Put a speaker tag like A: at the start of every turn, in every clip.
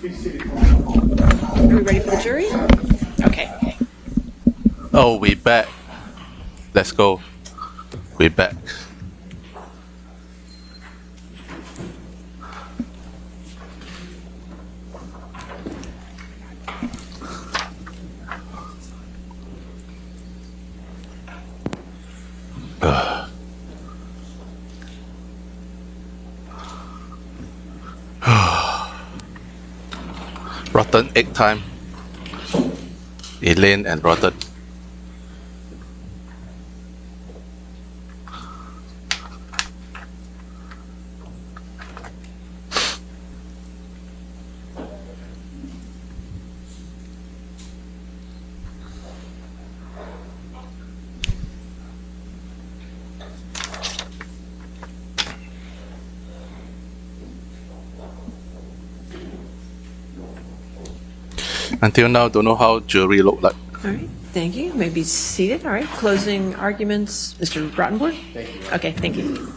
A: Are we ready for the jury? Okay.
B: Oh, we back. Let's go. We back. Rotten egg time. Elaine and Rotten. Until now, don't know how jury look like.
A: All right. Thank you. You may be seated. All right. Closing arguments. Mr. Rottenborn?
C: Thank you.
A: Okay. Thank you.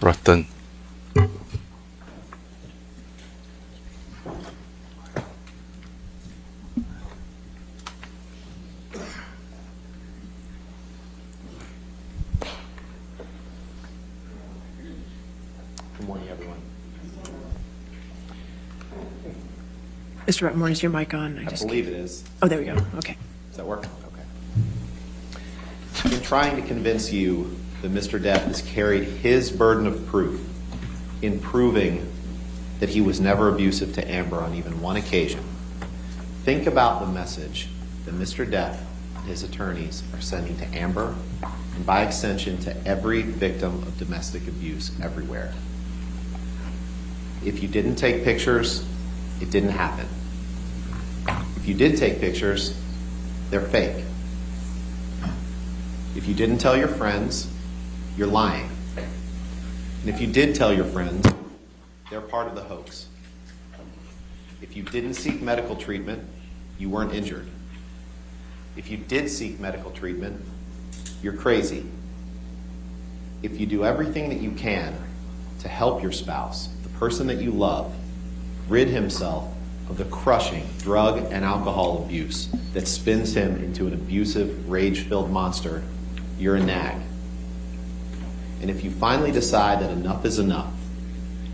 B: Rotten.
C: Good morning, everyone.
A: Mr. Rottenborn, is your mic on?
C: I believe it is.
A: Oh, there we go. Okay.
C: Does that work? Okay. I've been trying to convince you that Mr. Depp has carried his burden of proof in proving that he was never abusive to Amber on even one occasion. Think about the message that Mr. Depp and his attorneys are sending to Amber, and by extension to every victim of domestic abuse everywhere. If you didn't take pictures, it didn't happen. If you did take pictures, they're fake. If you didn't tell your friends, you're lying. And if you did tell your friends, they're part of the hoax. If you didn't seek medical treatment, you weren't injured. If you did seek medical treatment, you're crazy. If you do everything that you can to help your spouse, the person that you love, rid himself of the crushing drug and alcohol abuse that spins him into an abusive, rage-filled monster, you're a nag. And if you finally decide that enough is enough,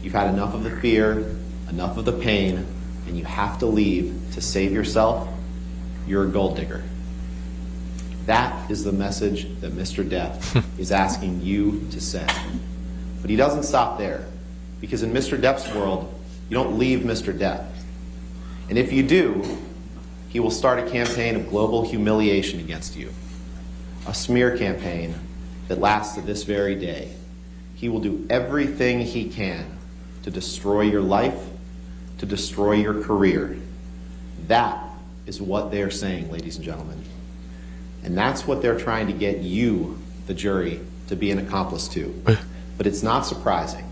C: you've had enough of the fear, enough of the pain, and you have to leave to save yourself, you're a gold digger. That is the message that Mr. Depp is asking you to send. But he doesn't stop there, because in Mr. Depp's world, you don't leave Mr. Depp. And if you do, he will start a campaign of global humiliation against you, a smear campaign that lasts to this very day. He will do everything he can to destroy your life, to destroy your career. That is what they're saying, ladies and gentlemen. And that's what they're trying to get you, the jury, to be an accomplice to. But it's not surprising,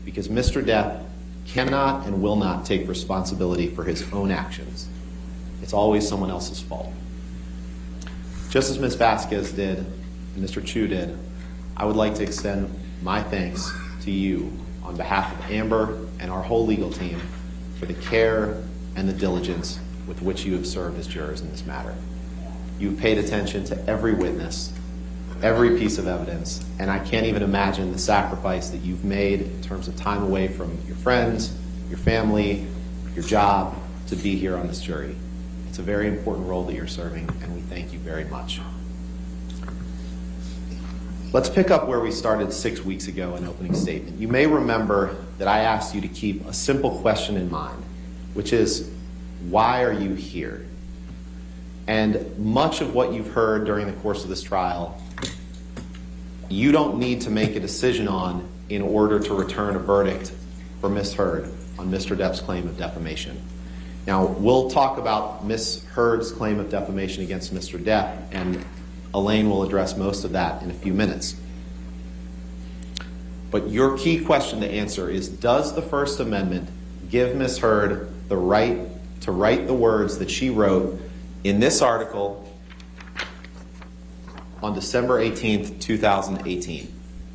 C: because Mr. Depp cannot and will not take responsibility for his own actions. It's always someone else's fault. Just as Ms. Vasquez did and Mr. Chu did, I would like to extend my thanks to you on behalf of Amber and our whole legal team for the care and the diligence with which you have served as jurors in this matter. You've paid attention to every witness, every piece of evidence, and I can't even imagine the sacrifice that you've made in terms of time away from your friends, your family, your job, to be here on this jury. It's a very important role that you're serving, and we thank you very much. Let's pick up where we started 6 weeks ago in opening statement. You may remember that I asked you to keep a simple question in mind, which is, why are you here? And much of what you've heard during the course of this trial, you don't need to make a decision on in order to return a verdict for Ms. Heard on Mr. Depp's claim of defamation. Now, we'll talk about Ms. Heard's claim of defamation against Mr. Depp, and Elaine will address most of that in a few minutes. But your key question to answer is, does the First Amendment give Ms. Heard the right to write the words that she wrote in this article on December 18th, 2018?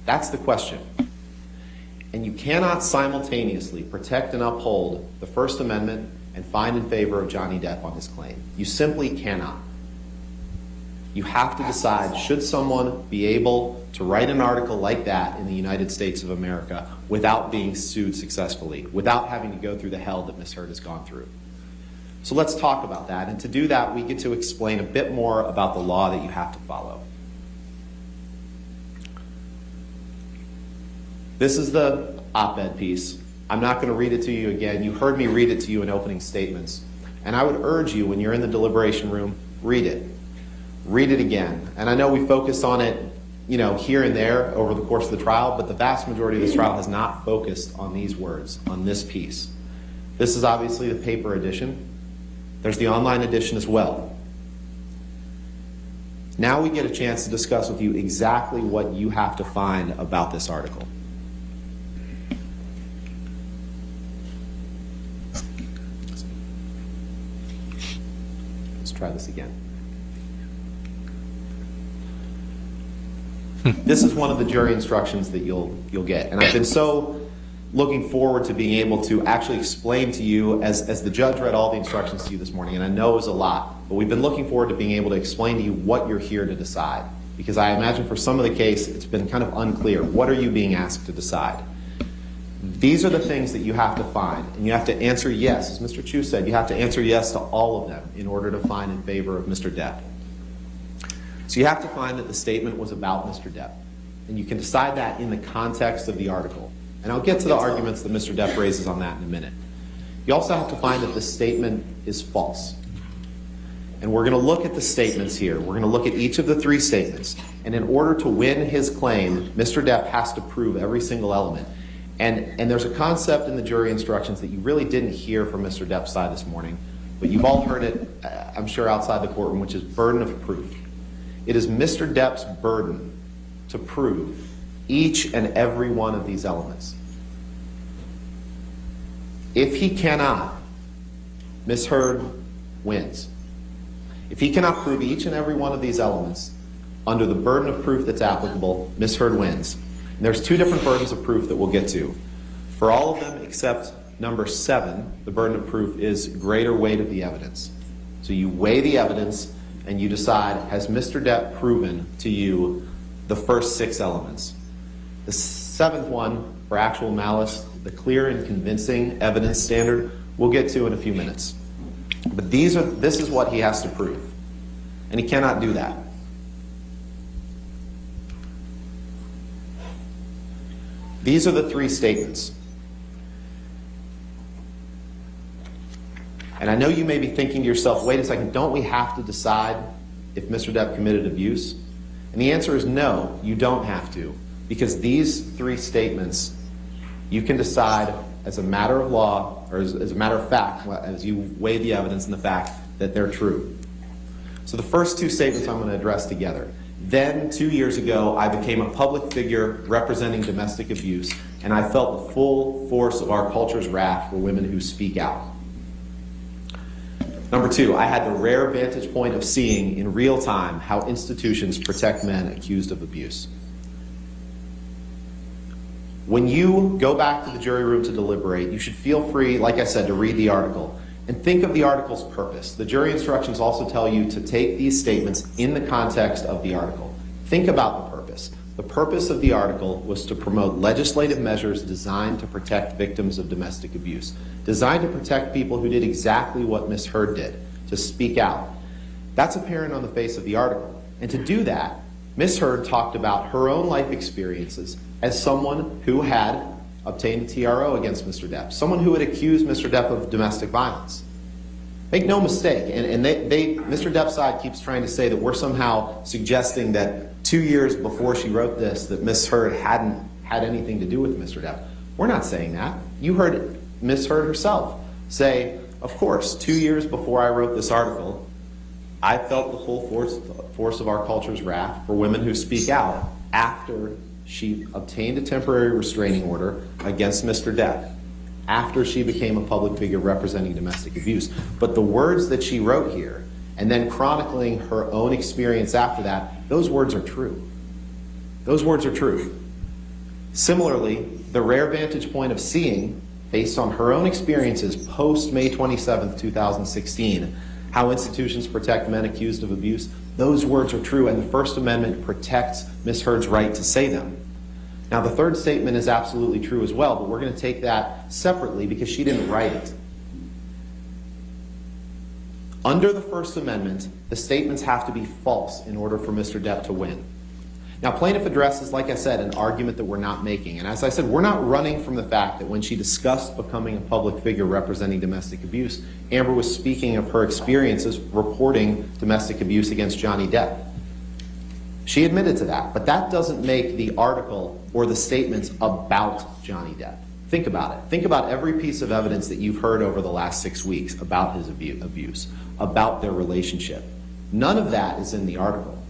C: That's the question. And you cannot simultaneously protect and uphold the First Amendment and find in favor of Johnny Depp on his claim. You simply cannot. You have to decide, should someone be able to write an article like that in the United States of America without being sued successfully, without having to go through the hell that Ms. Heard has gone through? So let's talk about that. And to do that, we get to explain a bit more about the law that you have to follow. This is the op-ed piece. I'm not going to read it to you again. You heard me read it to you in opening statements. And I would urge you, when you're in the deliberation room, read it. Read it again. And I know we focused on it, here and there over the course of the trial, but the vast majority of this trial has not focused on these words, on this piece. This is obviously the paper edition. There's the online edition as well. Now we get a chance to discuss with you exactly what you have to find about this article. Let's try this again. This is one of the jury instructions that you'll get. And I've been so looking forward to being able to actually explain to you, as the judge read all the instructions to you this morning, and I know it was a lot, but we've been looking forward to being able to explain to you what you're here to decide. Because I imagine for some of the case, it's been kind of unclear. What are you being asked to decide? These are the things that you have to find, and you have to answer yes. As Mr. Chu said, you have to answer yes to all of them in order to find in favor of Mr. Depp. So you have to find that the statement was about Mr. Depp. And you can decide that in the context of the article. And I'll get to the arguments that Mr. Depp raises on that in a minute. You also have to find that the statement is false. And we're going to look at the statements here. We're going to look at each of the three statements. And in order to win his claim, Mr. Depp has to prove every single element. And there's a concept in the jury instructions that you really didn't hear from Mr. Depp's side this morning, but you've all heard it, I'm sure, outside the courtroom, which is burden of proof. It is Mr. Depp's burden to prove each and every one of these elements. If he cannot, Ms. Heard wins. If he cannot prove each and every one of these elements under the burden of proof that's applicable, Ms. Heard wins. And there's two different burdens of proof that we'll get to. For all of them except number 7, the burden of proof is greater weight of the evidence. So you weigh the evidence and you decide, has Mr. Depp proven to you the first 6 elements? The 7th one, for actual malice, the clear and convincing evidence standard, we'll get to in a few minutes. But this is what he has to prove. And he cannot do that. These are the 3 statements. And I know you may be thinking to yourself, wait a second, don't we have to decide if Mr. Depp committed abuse? And the answer is no, you don't have to. Because these 3 statements, you can decide as a matter of law, or as a matter of fact, as you weigh the evidence and the fact that they're true. So the first 2 statements I'm going to address together. Then, 2 years ago, I became a public figure representing domestic abuse, and I felt the full force of our culture's wrath for women who speak out. Number 2, I had the rare vantage point of seeing in real time how institutions protect men accused of abuse. When you go back to the jury room to deliberate, you should feel free, like I said, to read the article and think of the article's purpose. The jury instructions also tell you to take these statements in the context of the article. Think about the purpose. The purpose of the article was to promote legislative measures designed to protect victims of domestic abuse, designed to protect people who did exactly what Ms. Heard did, to speak out. That's apparent on the face of the article. And to do that, Ms. Heard talked about her own life experiences as someone who had obtained a TRO against Mr. Depp, someone who had accused Mr. Depp of domestic violence. Make no mistake, and Mr. Depp's side keeps trying to say that we're somehow suggesting that 2 years before she wrote this, that Ms. Heard hadn't had anything to do with Mr. Depp. We're not saying that. You heard Ms. Heard herself say, of course, 2 years before I wrote this article, I felt the full force of our culture's wrath for women who speak out after she obtained a temporary restraining order against Mr. Depp, after she became a public figure representing domestic abuse. But the words that she wrote here, and then chronicling her own experience after that, those words are true. Those words are true. Similarly, the rare vantage point of seeing, based on her own experiences post May 27, 2016, how institutions protect men accused of abuse, those words are true, and the First Amendment protects Ms. Heard's right to say them. Now, the third statement is absolutely true as well, but we're going to take that separately because she didn't write it. Under the First Amendment, the statements have to be false in order for Mr. Depp to win. Now, plaintiff addresses, like I said, an argument that we're not making. And as I said, we're not running from the fact that when she discussed becoming a public figure representing domestic abuse, Amber was speaking of her experiences reporting domestic abuse against Johnny Depp. She admitted to that, but that doesn't make the article or the statements about Johnny Depp. Think about it. Think about every piece of evidence that you've heard over the last 6 weeks about his abuse, about their relationship. None of that is in the article.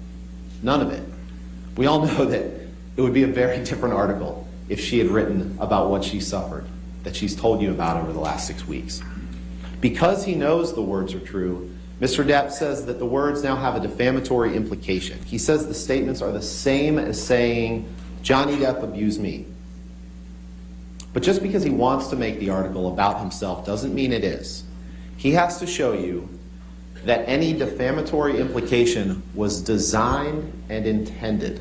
C: None of it. We all know that it would be a very different article if she had written about what she suffered, that she's told you about over the last 6 weeks. Because he knows the words are true, Mr. Depp says that the words now have a defamatory implication. He says the statements are the same as saying, Johnny Depp abused me. But just because he wants to make the article about himself doesn't mean it is. He has to show you that any defamatory implication was designed and intended.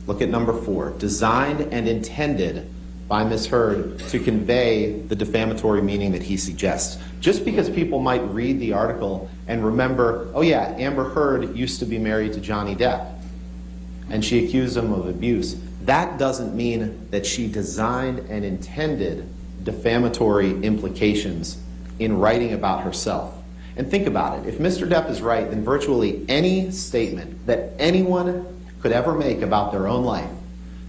C: Look at number 4. Designed and intended by Ms. Heard to convey the defamatory meaning that he suggests. Just because people might read the article and remember, oh yeah, Amber Heard used to be married to Johnny Depp and she accused him of abuse, that doesn't mean that she designed and intended defamatory implications in writing about herself. And think about it. If Mr. Depp is right, then virtually any statement that anyone could ever make about their own life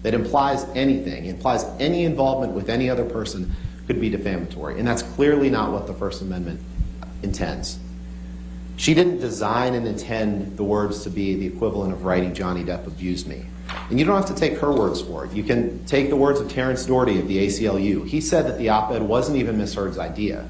C: that implies anything, implies any involvement with any other person, could be defamatory. And that's clearly not what the First Amendment intends. She didn't design and intend the words to be the equivalent of writing Johnny Depp abused me. And you don't have to take her words for it. You can take the words of Terrence Doherty of the ACLU. He said that the op-ed wasn't even Ms. Heard's idea.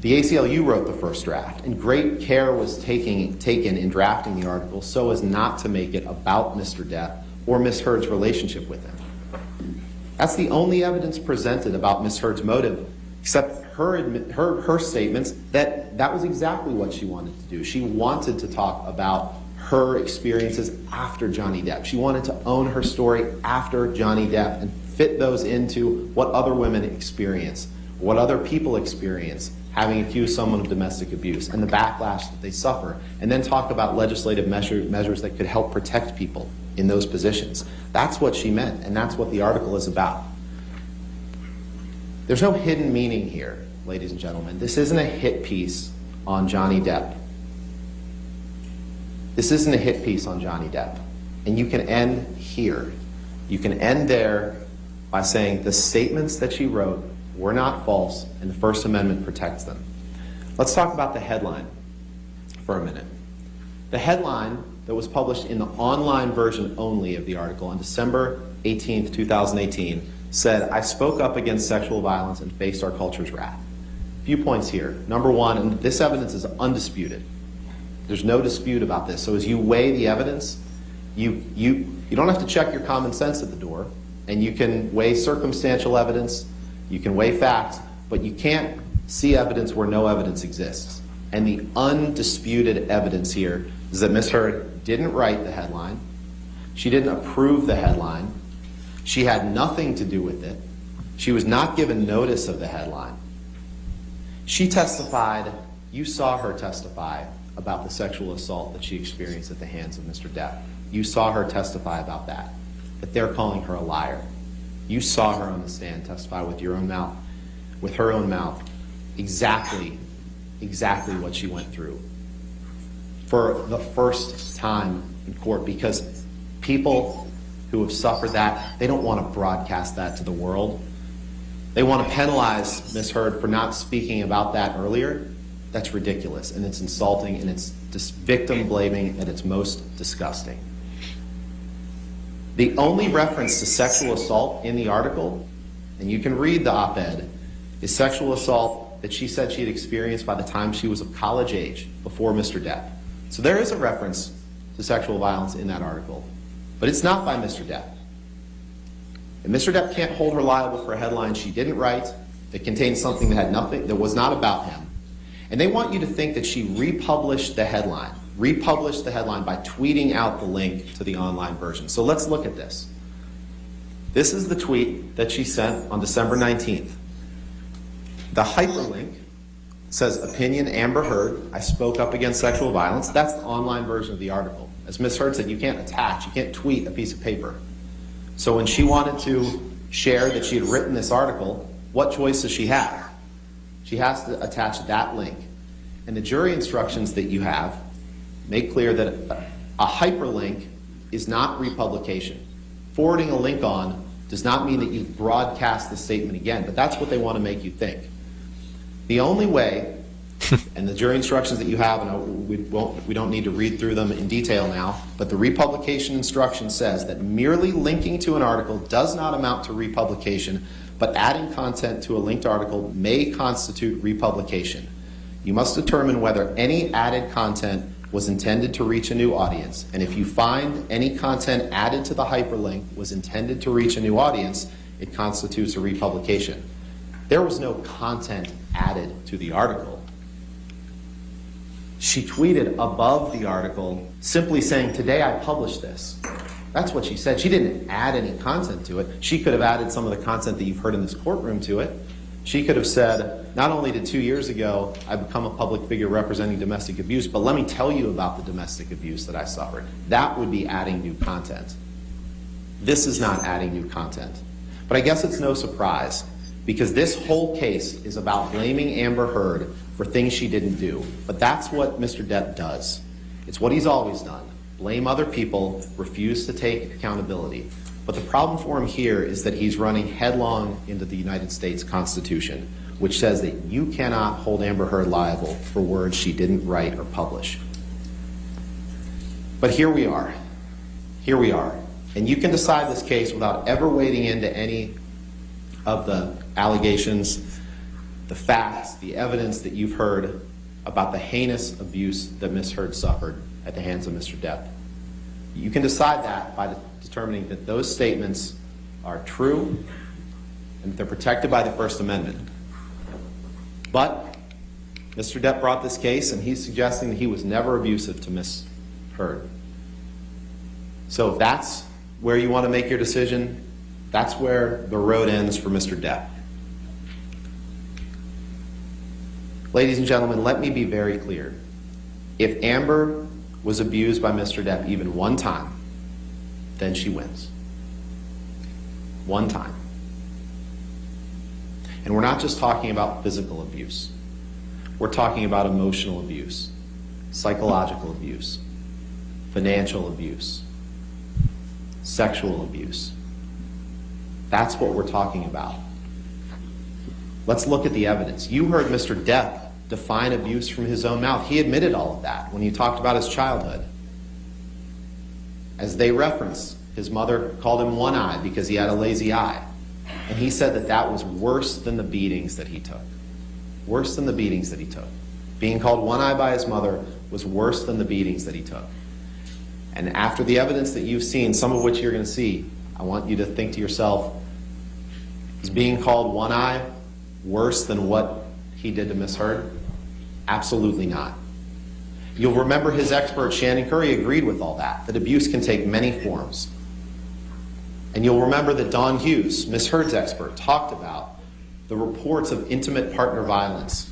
C: The ACLU wrote the first draft, and great care was taken in drafting the article so as not to make it about Mr. Depp or Ms. Heard's relationship with him. That's the only evidence presented about Ms. Heard's motive, except her statements that was exactly what she wanted to do. She wanted to talk about her experiences after Johnny Depp. She wanted to own her story after Johnny Depp and fit those into what other women experience, what other people experience having accused someone of domestic abuse and the backlash that they suffer, and then talk about legislative measures that could help protect people in those positions. That's what she meant, and that's what the article is about. There's no hidden meaning here, ladies and gentlemen. This isn't a hit piece on Johnny Depp. This isn't a hit piece on Johnny Depp. And you can end here. You can end there by saying the statements that she wrote were not false, and the First Amendment protects them. Let's talk about the headline for a minute. The headline that was published in the online version only of the article on December 18th, 2018 said, "I spoke up against sexual violence and faced our culture's wrath." A few points here. Number one, and this evidence is undisputed. There's no dispute about this. So as you weigh the evidence, you don't have to check your common sense at the door, and you can weigh circumstantial evidence, you can weigh facts, but you can't see evidence where no evidence exists. And the undisputed evidence here is that Ms. Heard didn't write the headline, she didn't approve the headline, she had nothing to do with it, she was not given notice of the headline. She testified, you saw her testify about the sexual assault that she experienced at the hands of Mr. Depp. You saw her testify about that they're calling her a liar. You saw her on the stand testify with your own mouth, with her own mouth, exactly what she went through for the first time in court, because people who have suffered that, they don't want to broadcast that to the world. They want to penalize Ms. Heard for not speaking about that earlier. That's ridiculous, and it's insulting, and it's just victim blaming at its most disgusting. The only reference to sexual assault in the article, and you can read the op-ed, is sexual assault that she said she had experienced by the time she was of college age, before Mr. Depp. So there is a reference to sexual violence in that article, but it's not by Mr. Depp. And Mr. Depp can't hold her liable for a headline she didn't write, that contained something that had nothing, that was not about him. And they want you to think that she republished the headline by tweeting out the link to the online version. So let's look at this. This is the tweet that she sent on December 19th. The hyperlink says, opinion, Amber Heard, I spoke up against sexual violence. That's the online version of the article. As Ms. Heard said, you can't tweet a piece of paper. So when she wanted to share that she had written this article, what choice does she have? She has to attach that link. And the jury instructions that you have make clear that a hyperlink is not republication. Forwarding a link on does not mean that you broadcast the statement again, but that's what they want to make you think. The only way, and the jury instructions that you have, and we don't need to read through them in detail now, but the republication instruction says that merely linking to an article does not amount to republication, but adding content to a linked article may constitute republication. You must determine whether any added content was intended to reach a new audience, and if you find any content added to the hyperlink was intended to reach a new audience, it constitutes a republication. There was no content added to the article. She tweeted above the article simply saying, today I published this. That's what she said. She didn't add any content to it. She could have added some of the content that you've heard in this courtroom to it. She could have said, not only did 2 years ago I become a public figure representing domestic abuse, but let me tell you about the domestic abuse that I suffered. That would be adding new content. This is not adding new content. But I guess it's no surprise, because this whole case is about blaming Amber Heard for things she didn't do. But that's what Mr. Depp does. It's what he's always done. Blame other people, refuse to take accountability. But the problem for him here is that he's running headlong into the United States Constitution, which says that you cannot hold Amber Heard liable for words she didn't write or publish. But here we are. Here we are. And you can decide this case without ever wading into any of the allegations, the facts, the evidence that you've heard about the heinous abuse that Ms. Heard suffered at the hands of Mr. Depp. You can decide that by determining that those statements are true and that they're protected by the First Amendment. But Mr. Depp brought this case, and he's suggesting that he was never abusive to Ms. Heard. So if that's where you want to make your decision, that's where the road ends for Mr. Depp. Ladies and gentlemen, let me be very clear. If Amber was abused by Mr. Depp even one time, then she wins. One time. And we're not just talking about physical abuse. We're talking about emotional abuse, psychological abuse, financial abuse, sexual abuse. That's what we're talking about. Let's look at the evidence. You heard Mr. Depp define abuse from his own mouth. He admitted all of that when he talked about his childhood. As they reference, his mother called him one eye because he had a lazy eye. And he said that that was worse than the beatings that he took. Worse than the beatings that he took. Being called one eye by his mother was worse than the beatings that he took. And after the evidence that you've seen, some of which you're going to see, I want you to think to yourself, is being called one eye worse than what he did to Ms. Heard? Absolutely not. You'll remember his expert, Shannon Curry, agreed with all that abuse can take many forms. And you'll remember that Don Hughes, Ms. Heard's expert, talked about the reports of intimate partner violence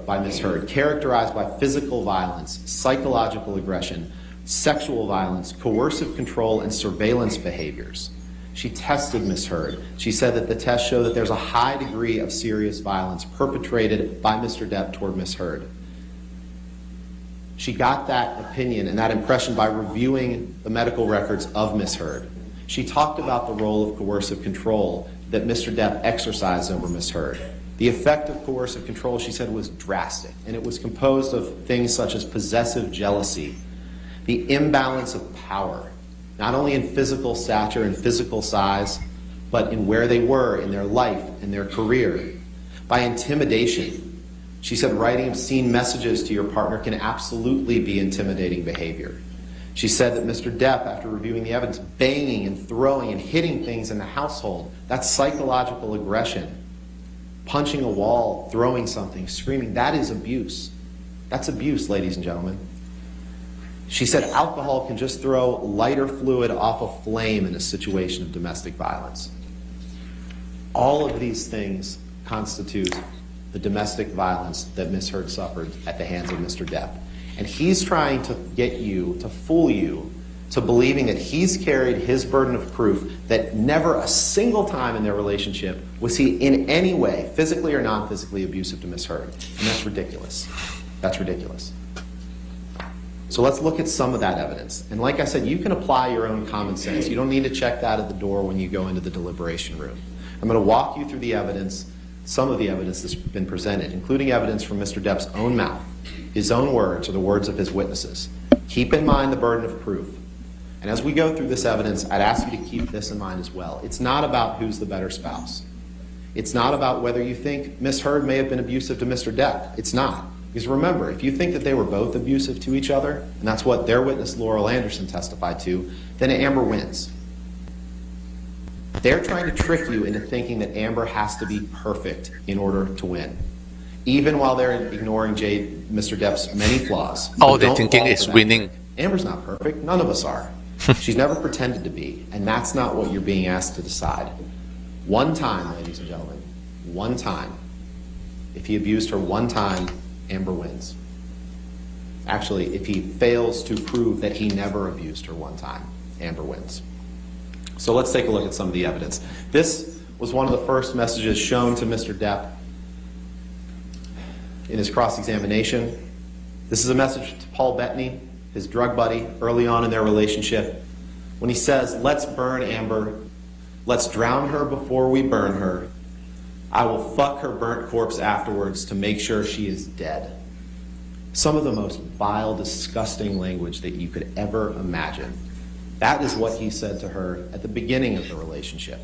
C: by Ms. Heard, characterized by physical violence, psychological aggression, sexual violence, coercive control, and surveillance behaviors. She tested Ms. Heard. She said that the tests show that there's a high degree of serious violence perpetrated by Mr. Depp toward Ms. Heard. She got that opinion and that impression by reviewing the medical records of Ms. Heard. She talked about the role of coercive control that Mr. Depp exercised over Ms. Heard. The effect of coercive control, she said, was drastic, and it was composed of things such as possessive jealousy, the imbalance of power, not only in physical stature and physical size, but in where they were in their life and their career, by intimidation. She said writing obscene messages to your partner can absolutely be intimidating behavior. She said that Mr. Depp, after reviewing the evidence, banging and throwing and hitting things in the household, that's psychological aggression. Punching a wall, throwing something, screaming, that is abuse. That's abuse, ladies and gentlemen. She said alcohol can just throw lighter fluid off a flame in a situation of domestic violence. All of these things constitute the domestic violence that Ms. Heard suffered at the hands of Mr. Depp. And he's trying to get you, to fool you, to believing that he's carried his burden of proof that never a single time in their relationship was he in any way, physically or non-physically, abusive to Ms. Heard. And that's ridiculous. That's ridiculous. So let's look at some of that evidence. And like I said, you can apply your own common sense. You don't need to check that at the door when you go into the deliberation room. I'm going to walk you through the evidence, some of the evidence that's been presented, including evidence from Mr. Depp's own mouth, his own words, or the words of his witnesses. Keep in mind the burden of proof. And as we go through this evidence, I'd ask you to keep this in mind as well. It's not about who's the better spouse. It's not about whether you think Ms. Heard may have been abusive to Mr. Depp. It's not. Because remember, if you think that they were both abusive to each other, and that's what their witness Laurel Anderson testified to, then Amber wins. They're trying to trick you into thinking that Amber has to be perfect in order to win, even while they're ignoring Mr. Depp's many flaws.
B: All
C: But
B: they're
C: don't
B: thinking
C: fall
B: is
C: for that
B: winning.
C: trick. Amber's not perfect. None of us are. She's never pretended to be, and that's not what you're being asked to decide. One time, ladies and gentlemen, one time. If he abused her one time, Amber wins. Actually, if he fails to prove that he never abused her one time, Amber wins. So let's take a look at some of the evidence. This was one of the first messages shown to Mr. Depp in his cross-examination. This is a message to Paul Bettany, his drug buddy, early on in their relationship, when he says, "Let's burn Amber. Let's drown her before we burn her. I will fuck her burnt corpse afterwards to make sure she is dead." Some of the most vile, disgusting language that you could ever imagine. That is what he said to her at the beginning of the relationship.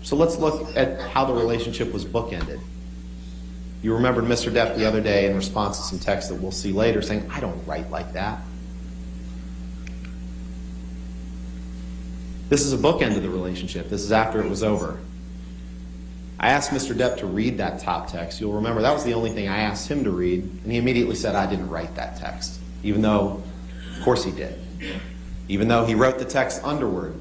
C: So let's look at how the relationship was bookended. You remembered Mr. Depp the other day in response to some text that we'll see later saying, "I don't write like that." This is a bookend of the relationship. This is after it was over. I asked Mr. Depp to read that top text. You'll remember that was the only thing I asked him to read, and he immediately said, "I didn't write that text," even though, of course he did. Even though he wrote the text under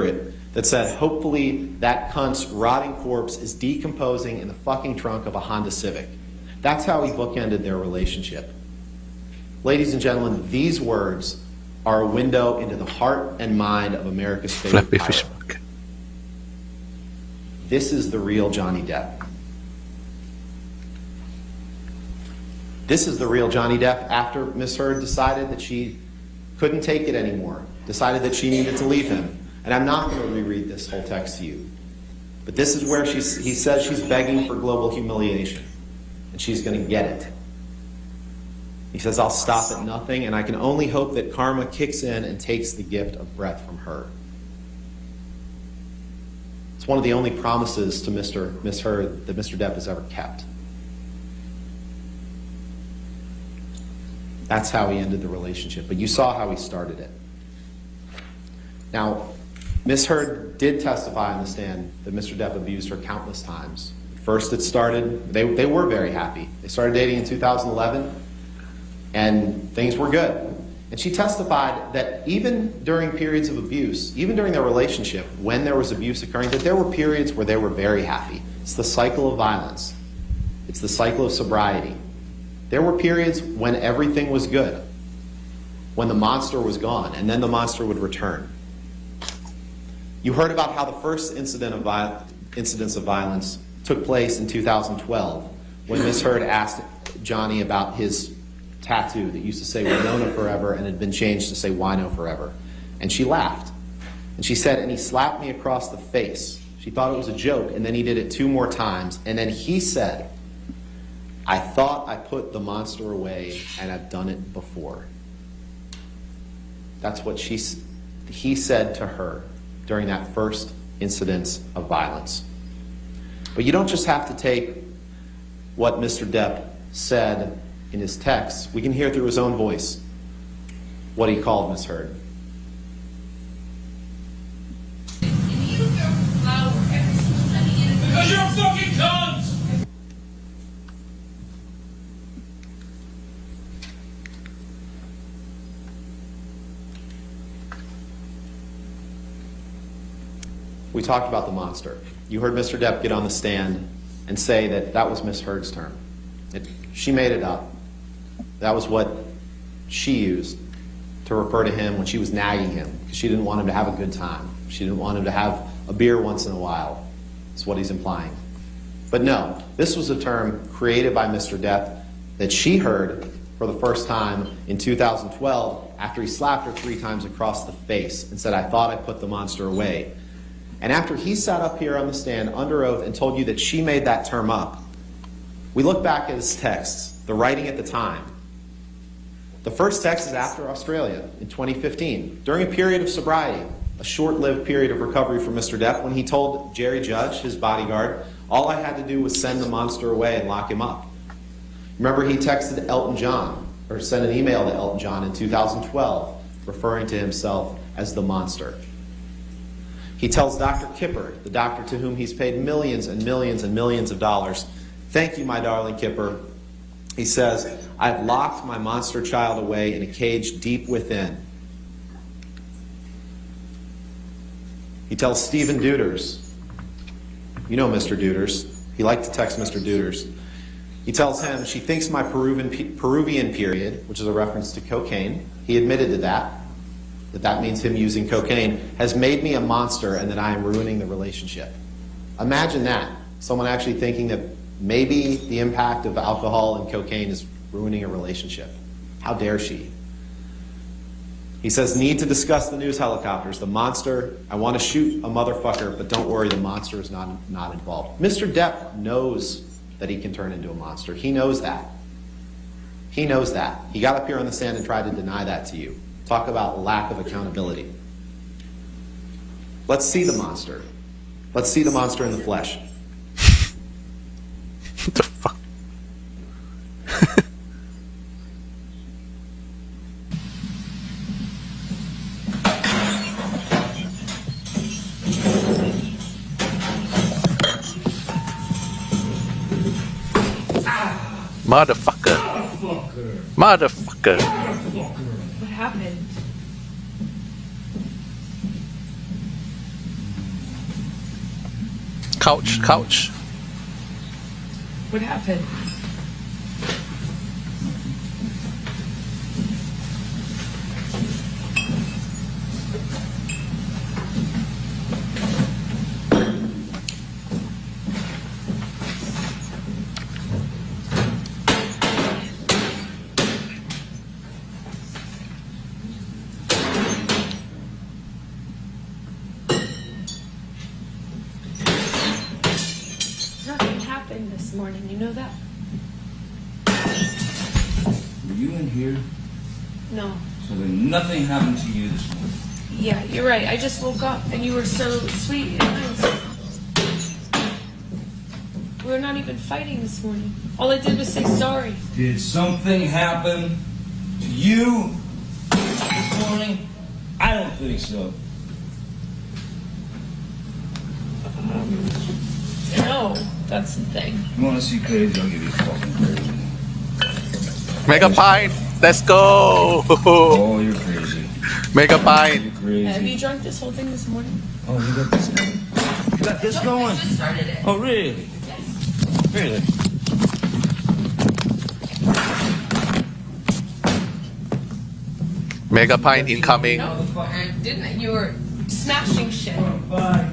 C: it that said, "Hopefully that cunt's rotting corpse is decomposing in the fucking trunk of a Honda Civic." That's how he bookended their relationship. Ladies and gentlemen, these words are a window into the heart and mind of America's favorite
B: Flappy
C: pirate.
B: fish market.
C: This is the real Johnny Depp. This is the real Johnny Depp after Ms. Heard decided that she couldn't take it anymore, decided that she needed to leave him. And I'm not going to reread this whole text to you. But this is where he says she's begging for global humiliation. And she's going to get it. He says, "I'll stop at nothing, and I can only hope that karma kicks in and takes the gift of breath from her." It's one of the only promises to Ms. Heard that Mr. Depp has ever kept. That's how he ended the relationship. But you saw how he started it. Now, Ms. Heard did testify on the stand that Mr. Depp abused her countless times. First it started, they were very happy. They started dating in 2011, and things were good. And she testified that even during periods of abuse, even during their relationship, when there was abuse occurring, that there were periods where they were very happy. It's the cycle of violence. It's the cycle of sobriety. There were periods when everything was good, when the monster was gone, and then the monster would return. You heard about how the first incidents of violence took place in 2012, when Ms. Heard asked Johnny about his tattoo that used to say "Winona Forever" and had been changed to say "Wino Forever." And she laughed. And she said, "And he slapped me across the face." She thought it was a joke, and then he did it 2 more times. And then he said, "I thought I put the monster away, and I've done it before." That's what he said to her during that first incidence of violence. But you don't just have to take what Mr. Depp said in his text. We can hear through his own voice. what he called Miss Heard.
D: Because you're a fucking cunt!
C: We talked about the monster. You heard Mr. Depp get on the stand and say that that was Miss Heard's term. She made it up. That was what she used to refer to him when she was nagging him, because she didn't want him to have a good time. She didn't want him to have a beer once in a while. That's what he's implying. But no, this was a term created by Mr. Depp that she heard for the first time in 2012 after he slapped her 3 times across the face and said, "I thought I put the monster away." And after he sat up here on the stand under oath and told you that she made that term up, we look back at his texts, the writing at the time. The first text is after Australia in 2015, during a period of sobriety, a short-lived period of recovery for Mr. Depp, when he told Jerry Judge, his bodyguard, all I had to do was send the monster away and lock him up. Remember, he texted Elton John, or sent an email to Elton John in 2012, referring to himself as the monster. He tells Dr. Kipper, the doctor to whom he's paid millions and millions and millions of dollars, "Thank you, my darling Kipper." He says, "I've locked my monster child away in a cage deep within." He tells Stephen Duders, you know Mr. Duders, he liked to text Mr. Duders. He tells him, "She thinks my Peruvian period," which is a reference to cocaine, he admitted to that means him using cocaine, "has made me a monster and that I am ruining the relationship." Imagine that. Someone actually thinking that maybe the impact of alcohol and cocaine is ruining a relationship. How dare she? He says, "Need to discuss the news helicopters. The monster, I want to shoot a motherfucker, but don't worry, the monster is not involved." Mr. Depp knows that he can turn into a monster. He knows that. He knows that. He got up here on the stand and tried to deny that to you. Talk about lack of accountability. Let's see the monster. Let's see the monster in the flesh.
B: What the fuck? Motherfucker. Motherfucker.
A: What happened?
B: Couch.
A: What happened? Nothing happened this morning, you know that?
D: Were you in here?
A: No.
D: So then nothing happened to you this morning.
A: Yeah, you're right. I just woke up and you were so sweet and nice. We were not even fighting this morning. All I did was say sorry.
D: Did something happen to you this morning? I don't think so.
A: No, that's the thing.
D: You want to see crazy? I'll give you fucking crazy.
B: Make a pint. Let's go.
D: Oh, you're crazy.
B: Make a pint.
D: You're crazy.
A: Have you drunk this whole thing this morning?
D: Oh, you got this going? You got this going?
A: I just started it.
D: Oh, really?
A: Yes.
D: Really?
B: Make a pint incoming.
A: No, I didn't. You were smashing shit.
D: Bye.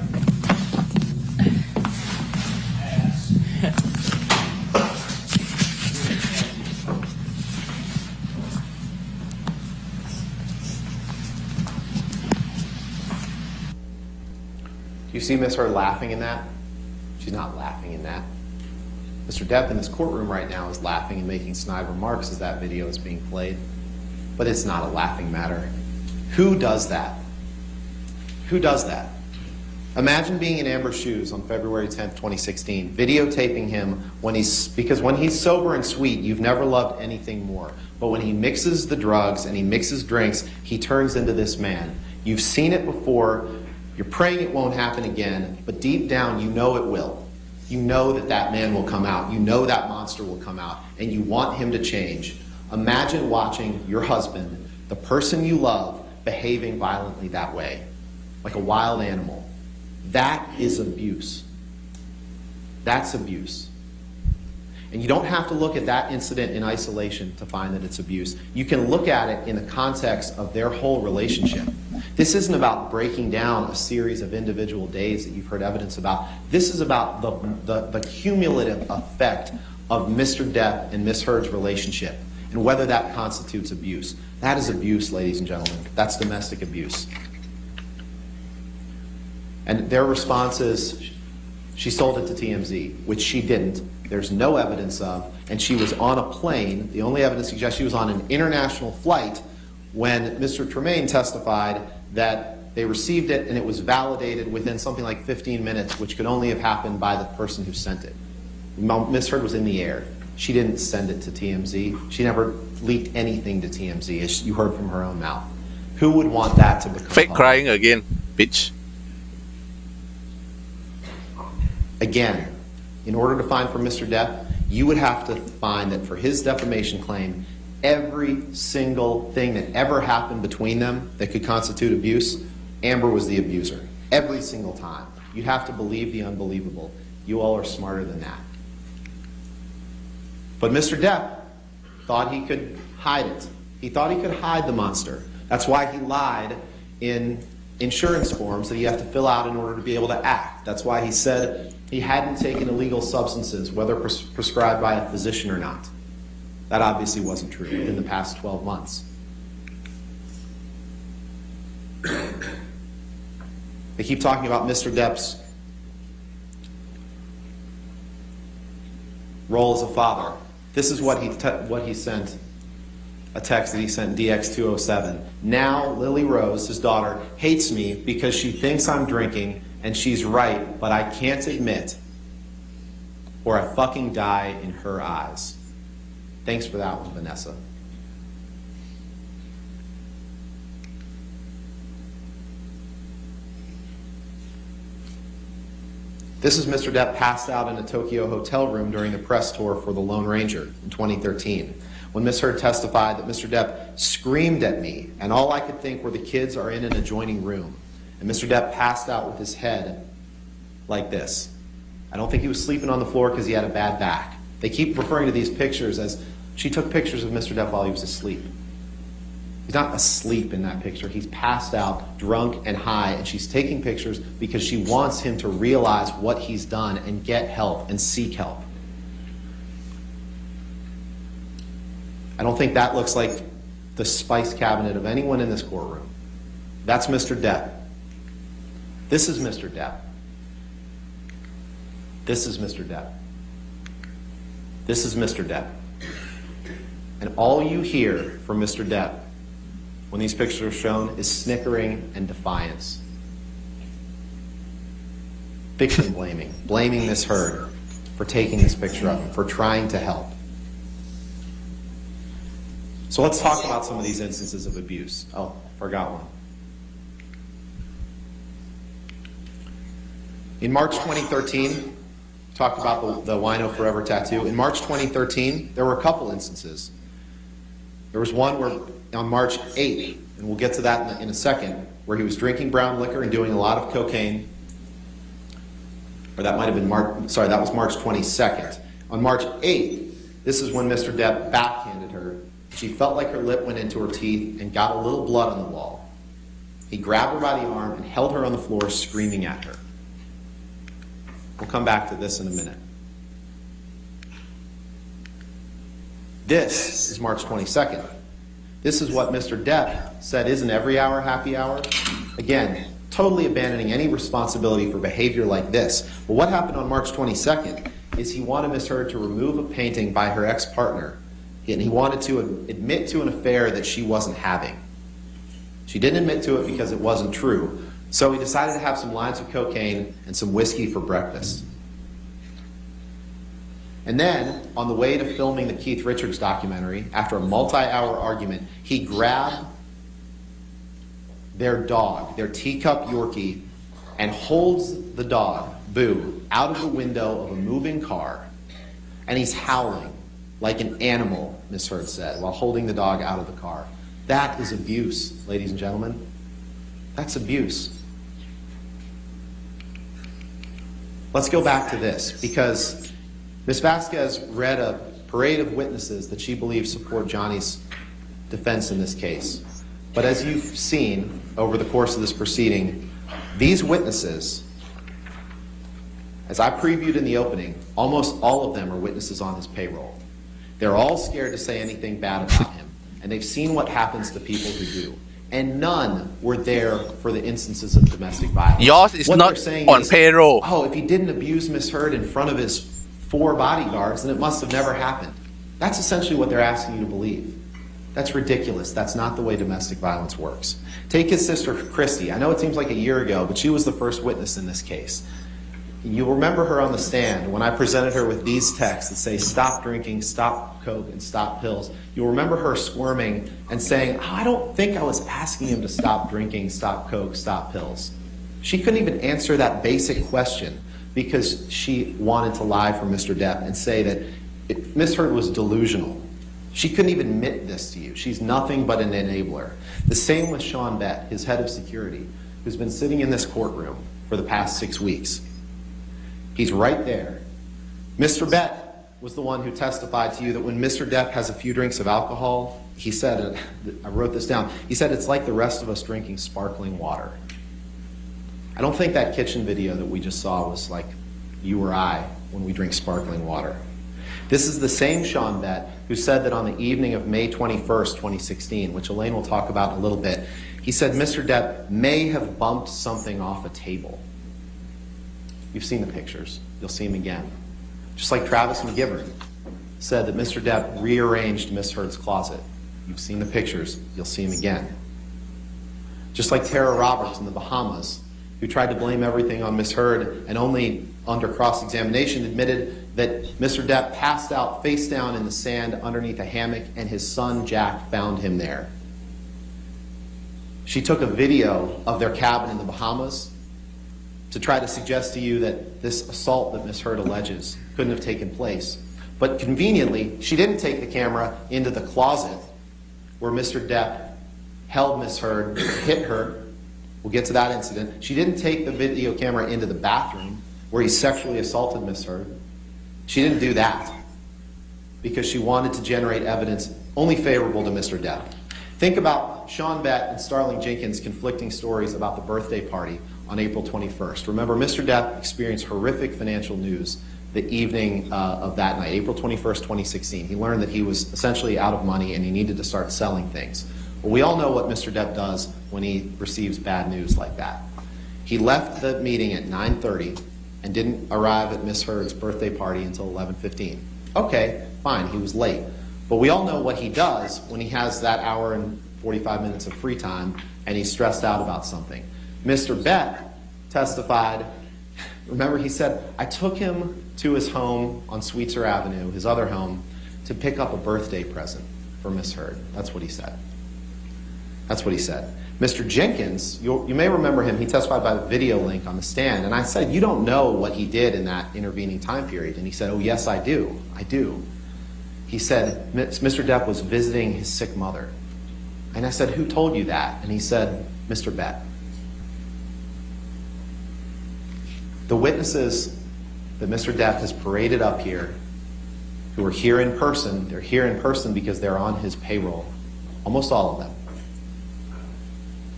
C: Do you see Miss Heard laughing in that? She's not laughing in that. Mr. Depp in this courtroom right now is laughing and making snide remarks as that video is being played. But it's not a laughing matter. Who does that? Who does that? Imagine being in Amber's shoes on February 10th, 2016, videotaping him because when he's sober and sweet, you've never loved anything more. But when he mixes the drugs and he mixes drinks, he turns into this man. You've seen it before. You're praying it won't happen again, but deep down you know it will. You know that that man will come out. You know that monster will come out, and you want him to change. Imagine watching your husband, the person you love, behaving violently that way, like a wild animal. That is abuse. That's abuse. And you don't have to look at that incident in isolation to find that it's abuse. You can look at it in the context of their whole relationship. This isn't about breaking down a series of individual days that you've heard evidence about. This is about the cumulative effect of Mr. Depp and Ms. Heard's relationship and whether that constitutes abuse. That is abuse, ladies and gentlemen. That's domestic abuse. And their response is, she sold it to TMZ, which she didn't. There's no evidence of, and she was on a plane. The only evidence suggests she was on an international flight when Mr. Tremaine testified that they received it and it was validated within something like 15 minutes, which could only have happened by the person who sent it. Ms. Heard was in the air. She didn't send it to TMZ. She never leaked anything to TMZ, as you heard from her own mouth. Who would want that to become
B: Fake
C: public?
B: crying again, bitch.
C: Again, in order to find for Mr. Depp, you would have to find that for his defamation claim, every single thing that ever happened between them that could constitute abuse, Amber was the abuser. Every single time. You have to believe the unbelievable. You all are smarter than that. But Mr. Depp thought he could hide it. He thought he could hide the monster. That's why he lied in insurance forms that you have to fill out in order to be able to act. That's why he said he hadn't taken illegal substances, whether prescribed by a physician or not. That obviously wasn't true in the past 12 months. They keep talking about Mr. Depp's role as a father. This is what he sent, a text that he sent DX207. Now Lily Rose, his daughter, hates me because she thinks I'm drinking, and she's right, but I can't admit, or I fucking die in her eyes. Thanks for that one, Vanessa. This is Mr. Depp passed out in a Tokyo hotel room during the press tour for The Lone Ranger in 2013, when Ms. Heard testified that Mr. Depp screamed at me, and all I could think were the kids are in an adjoining room. And Mr. Depp passed out with his head like this. I don't think he was sleeping on the floor because he had a bad back. They keep referring to these pictures as she took pictures of Mr. Depp while he was asleep. He's not asleep in that picture. He's passed out, drunk and high, and she's taking pictures because she wants him to realize what he's done and get help and seek help. I don't think that looks like the spice cabinet of anyone in this courtroom. That's Mr. Depp. This is Mr. Depp. This is Mr. Depp. This is Mr. Depp. And all you hear from Mr. Depp when these pictures are shown is snickering and defiance. Victim blaming. Blaming Ms. Heard for taking this picture of him, for trying to help. So let's talk about some of these instances of abuse. Oh, forgot one. In March 2013, talked about the Wino Forever tattoo. In March 2013, there were a couple instances. There was one where on March 8th, and we'll get to that in a second, where he was drinking brown liquor and doing a lot of cocaine. Or that might have been that was March 22nd. On March 8th, this is when Mr. Depp backhanded her. She felt like her lip went into her teeth and got a little blood on the wall. He grabbed her by the arm and held her on the floor, screaming at her. We'll come back to this in a minute. This is March 22nd. This is what Mr. Depp said isn't every hour happy hour. Again, totally abandoning any responsibility for behavior like this. But what happened on March 22nd is he wanted Ms. Heard to remove a painting by her ex-partner. And he wanted to admit to an affair that she wasn't having. She didn't admit to it because it wasn't true. So he decided to have some lines of cocaine and some whiskey for breakfast. And then, on the way to filming the Keith Richards documentary, after a multi-hour argument, he grabbed their dog, their teacup Yorkie, and holds the dog, Boo, out of the window of a moving car, and he's howling like an animal, Ms. Heard said, while holding the dog out of the car. That is abuse, ladies and gentlemen. That's abuse. Let's go back to this, because Ms. Vasquez read a parade of witnesses that she believes support Johnny's defense in this case. But as you've seen over the course of this proceeding, these witnesses, as I previewed in the opening, almost all of them are witnesses on his payroll. They're all scared to say anything bad about him, and they've seen what happens to people who do. And none were there for the instances of domestic violence.
B: Yours is
C: what
B: not
C: they're saying
B: on
C: is,
B: payroll.
C: oh, if he didn't abuse Ms. Heard in front of his 4 bodyguards, then it must have never happened. That's essentially what they're asking you to believe. That's ridiculous. That's not the way domestic violence works. Take his sister, Christy. I know it seems like a year ago, but she was the first witness in this case. You'll remember her on the stand when I presented her with these texts that say, stop drinking, stop coke, and stop pills. You'll remember her squirming and saying, oh, I don't think I was asking him to stop drinking, stop coke, stop pills. She couldn't even answer that basic question because she wanted to lie for Mr. Depp and say that Ms. Heard was delusional. She couldn't even admit this to you. She's nothing but an enabler. The same with Sean Bett, his head of security, who's been sitting in this courtroom for the past 6 weeks. He's right there. Mr. Bett was the one who testified to you that when Mr. Depp has a few drinks of alcohol, he said, I wrote this down, he said it's like the rest of us drinking sparkling water. I don't think that kitchen video that we just saw was like you or I when we drink sparkling water. This is the same Sean Bett who said that on the evening of May 21st, 2016, which Elaine will talk about in a little bit, he said Mr. Depp may have bumped something off a table. You've seen the pictures. You'll see him again. Just like Travis McGivern said that Mr. Depp rearranged Miss Heard's closet. You've seen the pictures. You'll see him again. Just like Tara Roberts in the Bahamas, who tried to blame everything on Miss Heard and only under cross-examination admitted that Mr. Depp passed out face down in the sand underneath a hammock and his son Jack found him there. She took a video of their cabin in the Bahamas to try to suggest to you that this assault that Ms. Heard alleges couldn't have taken place. But conveniently, she didn't take the camera into the closet where Mr. Depp held Ms. Heard, hit her. We'll get to that incident. She didn't take the video camera into the bathroom where he sexually assaulted Ms. Heard. She didn't do that because she wanted to generate evidence only favorable to Mr. Depp. Think about Sean Bett and Starling Jenkins' conflicting stories about the birthday party on April 21st. Remember, Mr. Depp experienced horrific financial news the evening of that night, April 21st, 2016. He learned that he was essentially out of money and he needed to start selling things. Well, we all know what Mr. Depp does when he receives bad news like that. He left the meeting at 9:30 and didn't arrive at Miss Heard's birthday party until 11:15. Okay, fine, he was late. But we all know what he does when he has that hour and 45 minutes of free time and he's stressed out about something. Mr. Bett testified, remember he said, I took him to his home on Sweetser Avenue, his other home, to pick up a birthday present for Miss Heard. That's what he said. That's what he said. Mr. Jenkins, you may remember him, he testified by the video link on the stand, and I said, you don't know what he did in that intervening time period. And he said, oh yes, I do. I do. He said, Mr. Depp was visiting his sick mother. And I said, who told you that? And he said, Mr. Bett. The witnesses that Mr. Depp has paraded up here, who are here in person, they're here in person because they're on his payroll. Almost all of them.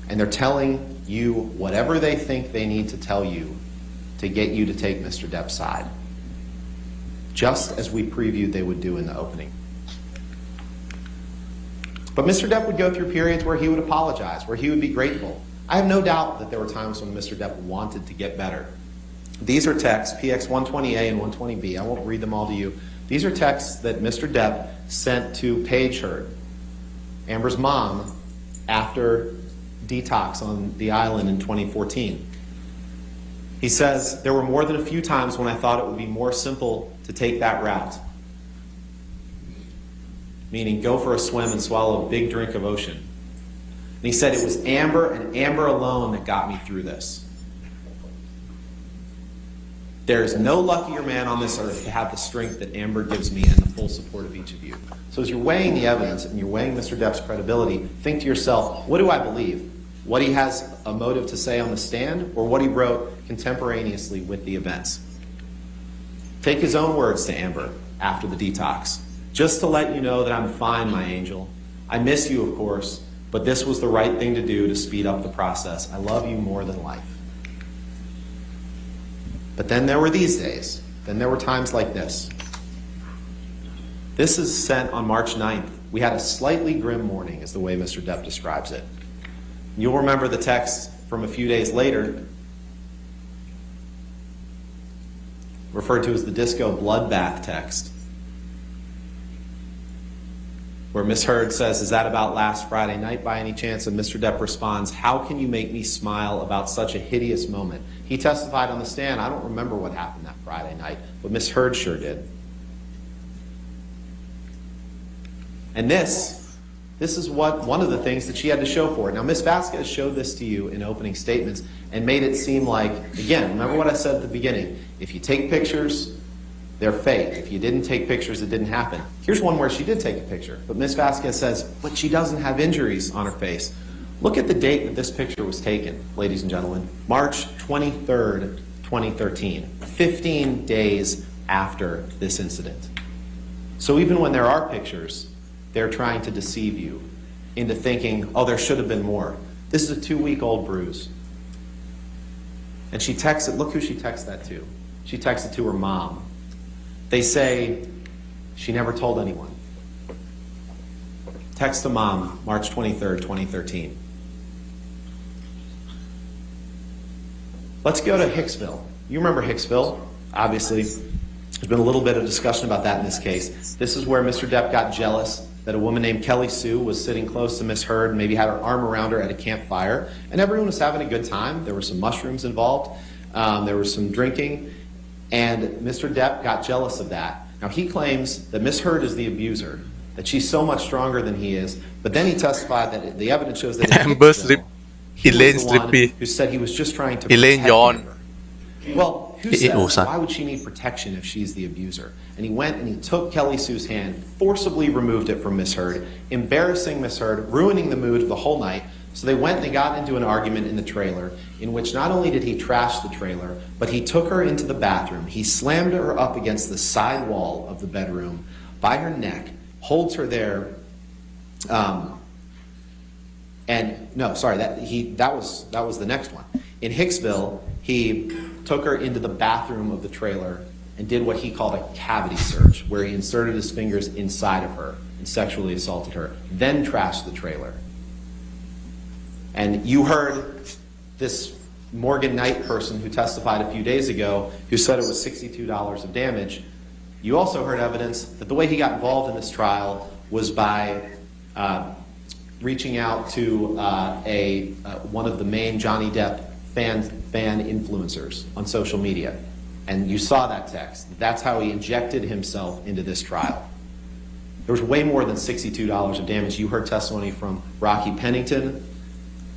C: And they're telling you whatever they think they need to tell you to get you to take Mr. Depp's side. Just as we previewed they would do in the opening. But Mr. Depp would go through periods where he would apologize, where he would be grateful. I have no doubt that there were times when Mr. Depp wanted to get better. These are texts, PX 120A and 120B. I won't read them all to you. These are texts that Mr. Depp sent to Paige Heard, Amber's mom, after detox on the island in 2014. He says, there were more than a few times when I thought it would be more simple to take that route. Meaning go for a swim and swallow a big drink of ocean. And he said it was Amber and Amber alone that got me through this. There is no luckier man on this earth to have the strength that Amber gives me and the full support of each of you. So as you're weighing the evidence and you're weighing Mr. Depp's credibility, think to yourself, what do I believe? What he has a motive to say on the stand, or what he wrote contemporaneously with the events? Take his own words to Amber after the detox. Just to let you know that I'm fine, my angel. I miss you, of course, but this was the right thing to do to speed up the process. I love you more than life. But then there were these days. Then there were times like this. This is sent on March 9th. We had a slightly grim morning, is the way Mr. Depp describes it. You'll remember the text from a few days later, referred to as the disco bloodbath text, where Miss Heard says, is that about last Friday night by any chance? And Mr. Depp responds, how can you make me smile about such a hideous moment? He testified on the stand, I don't remember what happened that Friday night, but Miss Heard sure did. And this is one of the things that she had to show for it. Now, Ms. Vasquez showed this to you in opening statements and made it seem like, again, remember what I said at the beginning, if you take pictures, they're fake. If you didn't take pictures, it didn't happen. Here's one where she did take a picture, but Ms. Vasquez says, but she doesn't have injuries on her face. Look at the date that this picture was taken, ladies and gentlemen. March 23rd, 2013, 15 days after this incident. So even when there are pictures, they're trying to deceive you into thinking, oh, there should have been more. This is a 2-week-old bruise. And she texts it. Look who she texts that to. She texts it to her mom. They say she never told anyone. Text to mom, March 23rd, 2013. Let's go to Hicksville. You remember Hicksville, obviously. There's been a little bit of discussion about that in this case. This is where Mr. Depp got jealous that a woman named Kelly Sue was sitting close to Miss Heard and maybe had her arm around her at a campfire. And everyone was having a good time. There were some mushrooms involved. There was some drinking. And Mr. Depp got jealous of that. Now, he claims that Miss Heard is the abuser, that she's so much stronger than he is. But then he testified that the evidence shows that in
B: Amber's
C: Hicksville, he was the one who said he was just trying to
B: Elaine
C: protect
B: yawned.
C: Amber. Well, who
B: It
C: says,
B: also-
C: why would she need protection if she's the abuser? And he went and he took Kelly Sue's hand, forcibly removed it from Miss Heard, embarrassing Miss Heard, ruining the mood of the whole night. So they went and they got into an argument in the trailer, in which not only did he trash the trailer, but he took her into the bathroom. He slammed her up against the side wall of the bedroom by her neck, holds her there, that was the next one. In Hicksville, he took her into the bathroom of the trailer and did what he called a cavity search, where he inserted his fingers inside of her and sexually assaulted her, then trashed the trailer. And you heard this Morgan Knight person who testified a few days ago who said it was $62 of damage. You also heard evidence that the way he got involved in this trial was by reaching out to one of the main Johnny Depp fan influencers on social media. And you saw that text. That's how he injected himself into this trial. There was way more than $62 of damage. You heard testimony from Rocky Pennington,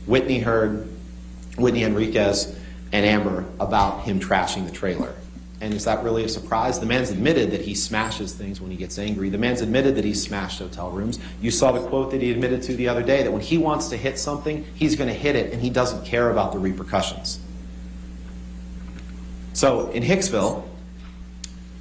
C: Whitney Heard, Whitney Enriquez, and Amber about him trashing the trailer. And is that really a surprise? The man's admitted that he smashes things when he gets angry. The man's admitted that he's smashed hotel rooms. You saw the quote that he admitted to the other day, that when he wants to hit something, he's going to hit it, and he doesn't care about the repercussions. So in Hicksville,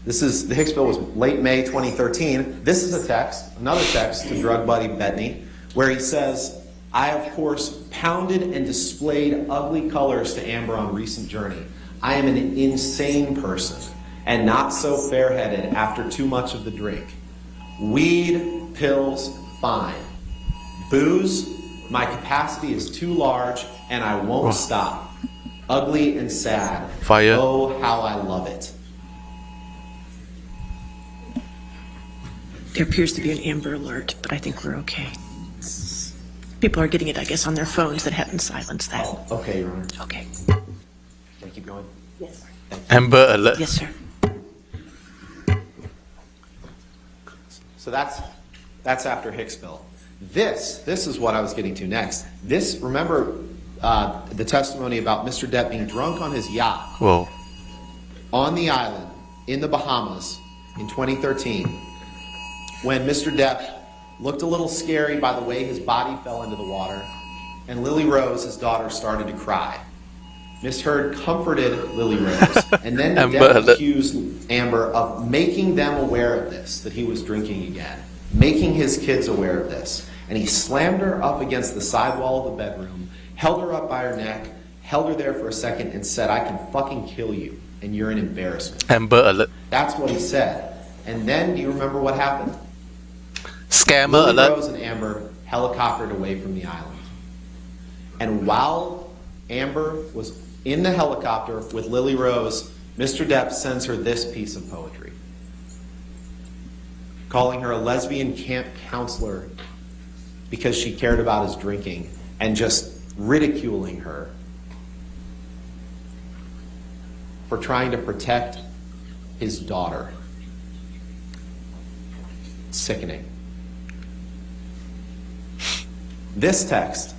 C: the Hicksville was late May 2013. This is a text, another text to drug buddy Bettany, where he says, I, of course, pounded and displayed ugly colors to Amber on recent journey. I am an insane person and not so fair-headed after too much of the drink. Weed, pills, fine. Booze, my capacity is too large and I won't stop. Ugly and sad.
B: Fire.
C: Oh, how I love it.
A: There appears to be an Amber Alert, but I think we're okay. People are getting it, I guess, on their phones that haven't silenced that.
C: Oh, okay, Your Honor.
A: Okay.
C: Can I keep going?
A: Yes.
B: Amber Alert.
A: Yes, sir.
C: So that's after Hicksville. This is what I was getting to next. Remember the testimony about Mr. Depp being drunk on his yacht
B: Whoa.
C: on the island in the Bahamas in 2013, when Mr. Depp looked a little scary by the way his body fell into the water, and Lily Rose, his daughter, started to cry. Miss Heard comforted Lily Rose, and then Depp accused Amber of making them aware of this, that he was drinking again, making his kids aware of this. And he slammed her up against the sidewall of the bedroom, held her up by her neck, held her there for a second, and said, "I can fucking kill you, and you're an embarrassment."
B: Amber Alert.
C: That's what he said. And then, do you remember what happened?
B: Scammer
C: Lily
B: Alert.
C: Rose and Amber helicoptered away from the island. And while Amber was in the helicopter with Lily Rose, Mr. Depp sends her this piece of poetry, calling her a lesbian camp counselor because she cared about his drinking, and just ridiculing her for trying to protect his daughter. Sickening. This text,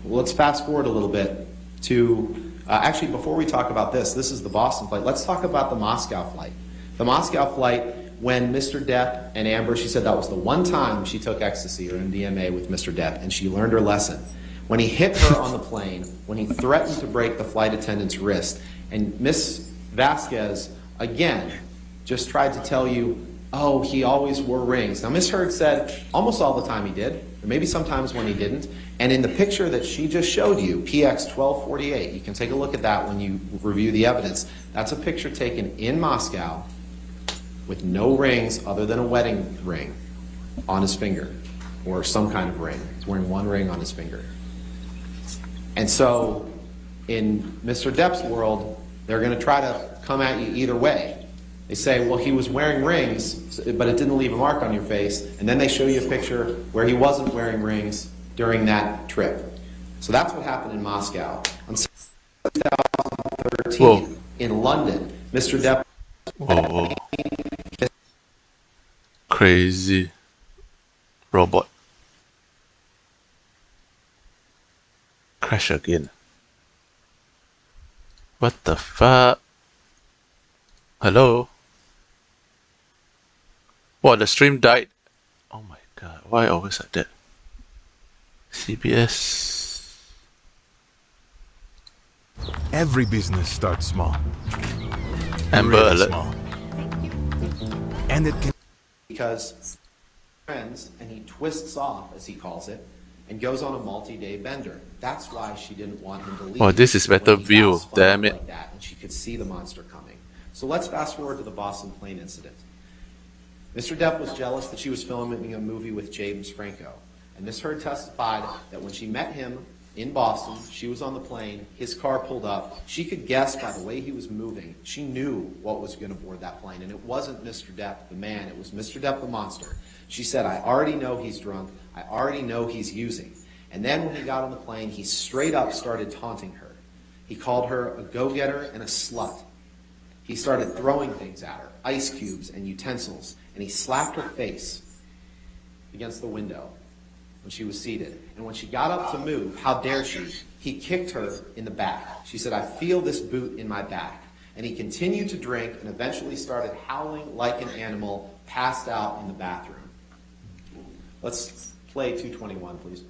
C: let's fast forward a little bit to, actually before we talk about this is the Boston flight. Let's talk about the Moscow flight. The Moscow flight, when Mr. Depp and Amber, she said that was the one time she took ecstasy or MDMA with Mr. Depp, and she learned her lesson. When he hit her on the plane, when he threatened to break the flight attendant's wrist, and Miss Vasquez, again, just tried to tell you, oh, he always wore rings. Now, Miss Heard said almost all the time he did, or maybe sometimes when he didn't. And in the picture that she just showed you, PX 1248, you can take a look at that when you review the evidence. That's a picture taken in Moscow with no rings other than a wedding ring on his finger, or some kind of ring. He's wearing one ring on his finger. And so, in Mr. Depp's world, they're going to try to come at you either way. They say, well, he was wearing rings, but it didn't leave a mark on your face. And then they show you a picture where he wasn't wearing rings during that trip. So that's what happened in Moscow. On 2013,
B: Whoa.
C: in London, Mr. Depp...
B: Whoa. Crazy robot. Crash again. What the fuck? Hello? What, the stream died? Oh my god, why always like that? CBS.
E: Every business starts small.
B: Amber
E: Really
B: Alert.
E: small. And it can
C: Because friends, and he twists off, as he calls it, and goes on a multi-day bender. That's why she didn't want him to leave.
B: Oh, this is better
C: when he
B: view,
C: got spun
B: damn
C: up
B: it.
C: Like that, and she could see the monster coming. So let's fast forward to the Boston plane incident. Mr. Depp was jealous that she was filming a movie with James Franco. And Miss Heard testified that when she met him in Boston, she was on the plane, his car pulled up. She could guess by the way he was moving. She knew what was going to board that plane. And it wasn't Mr. Depp, the man. It was Mr. Depp, the monster. She said, I already know he's drunk. I already know he's using. And then when he got on the plane, he straight up started taunting her. He called her a go-getter and a slut. He started throwing things at her, ice cubes and utensils, and he slapped her face against the window when she was seated. And when she got up to move, how dare she, he kicked her in the back. She said, I feel this boot in my back. And he continued to drink and eventually started howling like an animal, passed out in the bathroom. Let's play 221, please.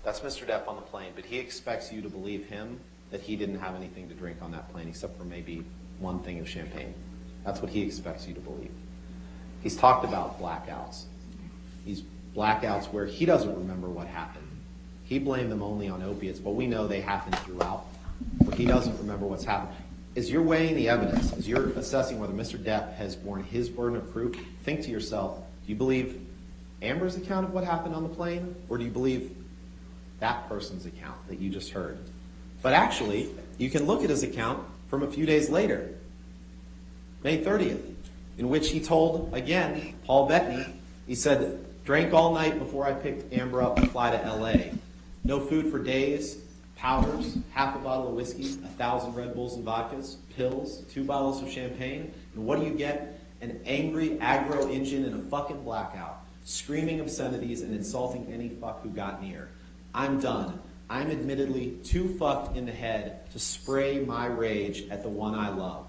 C: That's Mr. Depp on the plane, but he expects you to believe him that he didn't have anything to drink on that plane except for maybe one thing of champagne. That's what he expects you to believe. He's talked about blackouts. These blackouts where he doesn't remember what happened. He blamed them only on opiates, but we know they happen throughout. But he doesn't remember what's happened. As you're weighing the evidence, as you're assessing whether Mr. Depp has borne his burden of proof, think to yourself, do you believe Amber's account of what happened on the plane, or do you believe that person's account that you just heard? But actually, you can look at his account from a few days later, May 30th, in which he told, again, Paul Bettany, he said, drank all night before I picked Amber up to fly to LA. No food for days, powders, half a bottle of whiskey, 1,000 Red Bulls and vodkas, pills, 2 bottles of champagne, and what do you get? An angry aggro engine in a fucking blackout, screaming obscenities and insulting any fuck who got near. I'm done. I'm admittedly too fucked in the head to spray my rage at the one I love.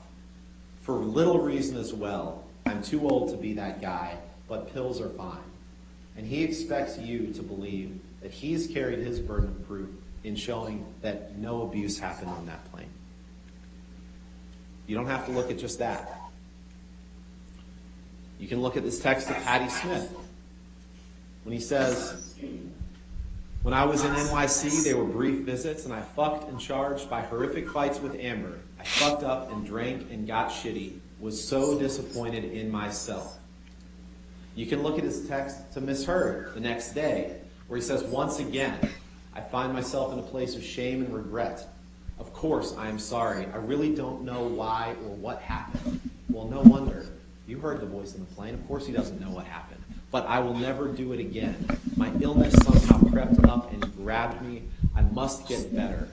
C: For little reason as well, I'm too old to be that guy, but pills are fine. And he expects you to believe that he's carried his burden of proof in showing that no abuse happened on that plane. You don't have to look at just that. You can look at this text of Patti Smith when he says, when I was in NYC, they were brief visits, and I fucked and charged by horrific fights with Amber. I fucked up and drank and got shitty, was so disappointed in myself. You can look at his text to Miss Heard the next day, where he says, once again, I find myself in a place of shame and regret. Of course, I am sorry. I really don't know why or what happened. Well, no wonder. You heard the voice on the plane. Of course he doesn't know what happened. But I will never do it again. My illness somehow crept up and grabbed me. I must get better.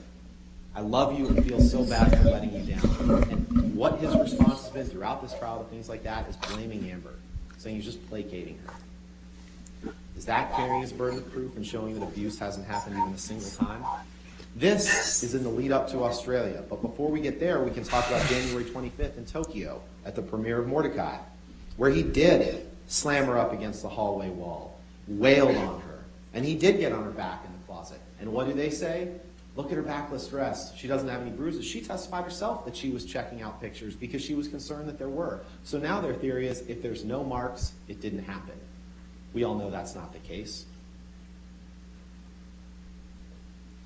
C: I love you and feel so bad for letting you down. And what his response has been throughout this trial to things like that is blaming Amber, saying he's just placating her. Is that carrying his burden of proof and showing that abuse hasn't happened even a single time? This is in the lead up to Australia. But before we get there, we can talk about January 25th in Tokyo at the premiere of Mordecai, where he did slam her up against the hallway wall, wailed on her, and he did get on her back in the closet. And what do they say? Look at her backless dress. She doesn't have any bruises. She testified herself that she was checking out pictures because she was concerned that there were. So now their theory is if there's no marks, it didn't happen. We all know that's not the case.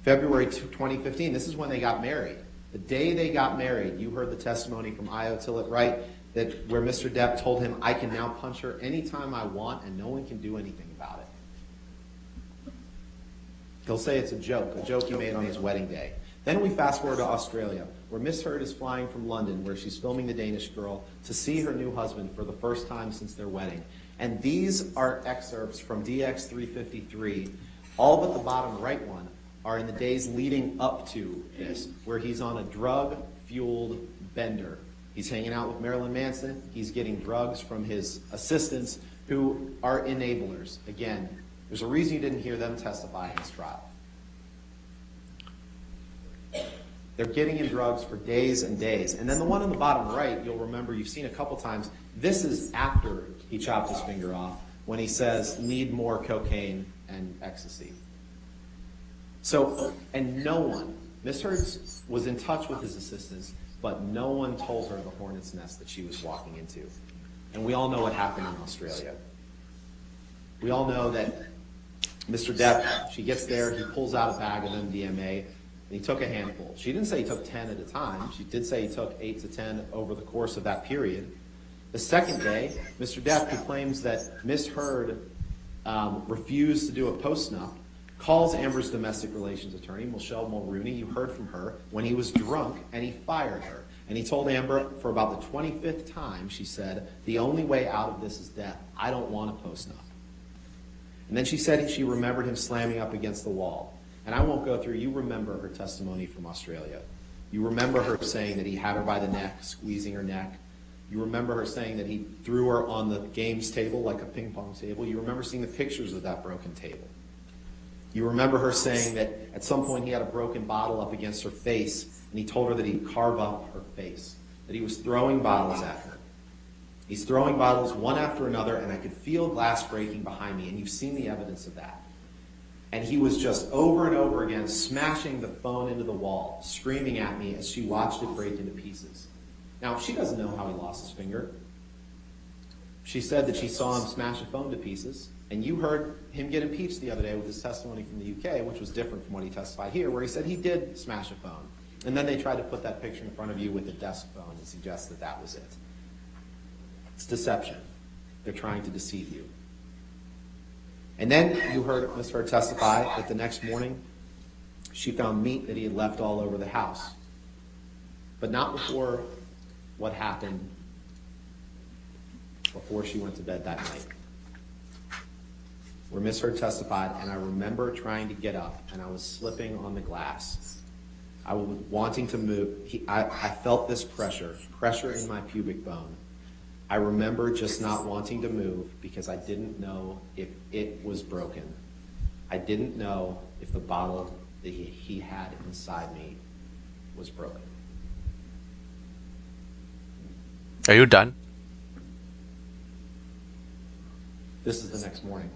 C: February 2015, this is when they got married. The day they got married, you heard the testimony from Io Tillett Wright that where Mr. Depp told him, I can now punch her anytime I want and no one can do anything about it. He'll say it's a joke he made on his wedding day. Then we fast forward to Australia, where Miss Heard is flying from London, where she's filming The Danish Girl, to see her new husband for the first time since their wedding. And these are excerpts from DX 353, all but the bottom right one are in the days leading up to this, where he's on a drug-fueled bender. He's hanging out with Marilyn Manson. He's getting drugs from his assistants who are enablers. Again, there's a reason you didn't hear them testify in this trial. They're getting him drugs for days and days. And then the one on the bottom right, you'll remember you've seen a couple times. This is after he chopped his finger off, when he says, need more cocaine and ecstasy. So, and no one, Miss Heard was in touch with his assistants, but no one told her the hornet's nest that she was walking into. And we all know what happened in Australia. We all know that Mr. Depp, she gets there, he pulls out a bag of MDMA, and he took a handful. She didn't say he took 10 at a time. She did say he took 8 to 10 over the course of that period. The second day, Mr. Depp, who claims that Miss Heard refused to do a post-snuff, calls Amber's domestic relations attorney, Michelle Mulrooney, you heard from her, when he was drunk, and he fired her. And he told Amber for about the 25th time, she said, the only way out of this is death. I don't want a post-snuff. And then she said she remembered him slamming up against the wall. And I won't go through, you remember her testimony from Australia. You remember her saying that he had her by the neck, squeezing her neck. You remember her saying that he threw her on the games table like a ping pong table. You remember seeing the pictures of that broken table. You remember her saying that at some point he had a broken bottle up against her face, and he told her that he'd carve up her face, that he was throwing bottles at her. He's throwing bottles one after another, and I could feel glass breaking behind me, and you've seen the evidence of that. And he was just over and over again smashing the phone into the wall, screaming at me as she watched it break into pieces. Now, she doesn't know how he lost his finger. She said that she saw him smash a phone to pieces, and you heard him get impeached the other day with his testimony from the UK, which was different from what he testified here, where he said he did smash a phone. And then they tried to put that picture in front of you with a desk phone and suggest that that was it. It's deception. They're trying to deceive you. And then you heard Ms. Heard testify that the next morning she found meat that he had left all over the house. But not before what happened before she went to bed that night. Where Ms. Heard testified, and I remember trying to get up, and I was slipping on the glass. I was wanting to move. I felt this pressure in my pubic bone. I remember just not wanting to move because I didn't know if it was broken. I didn't know if the bottle that he had inside me was broken.
B: Are you done?
C: This is the next morning.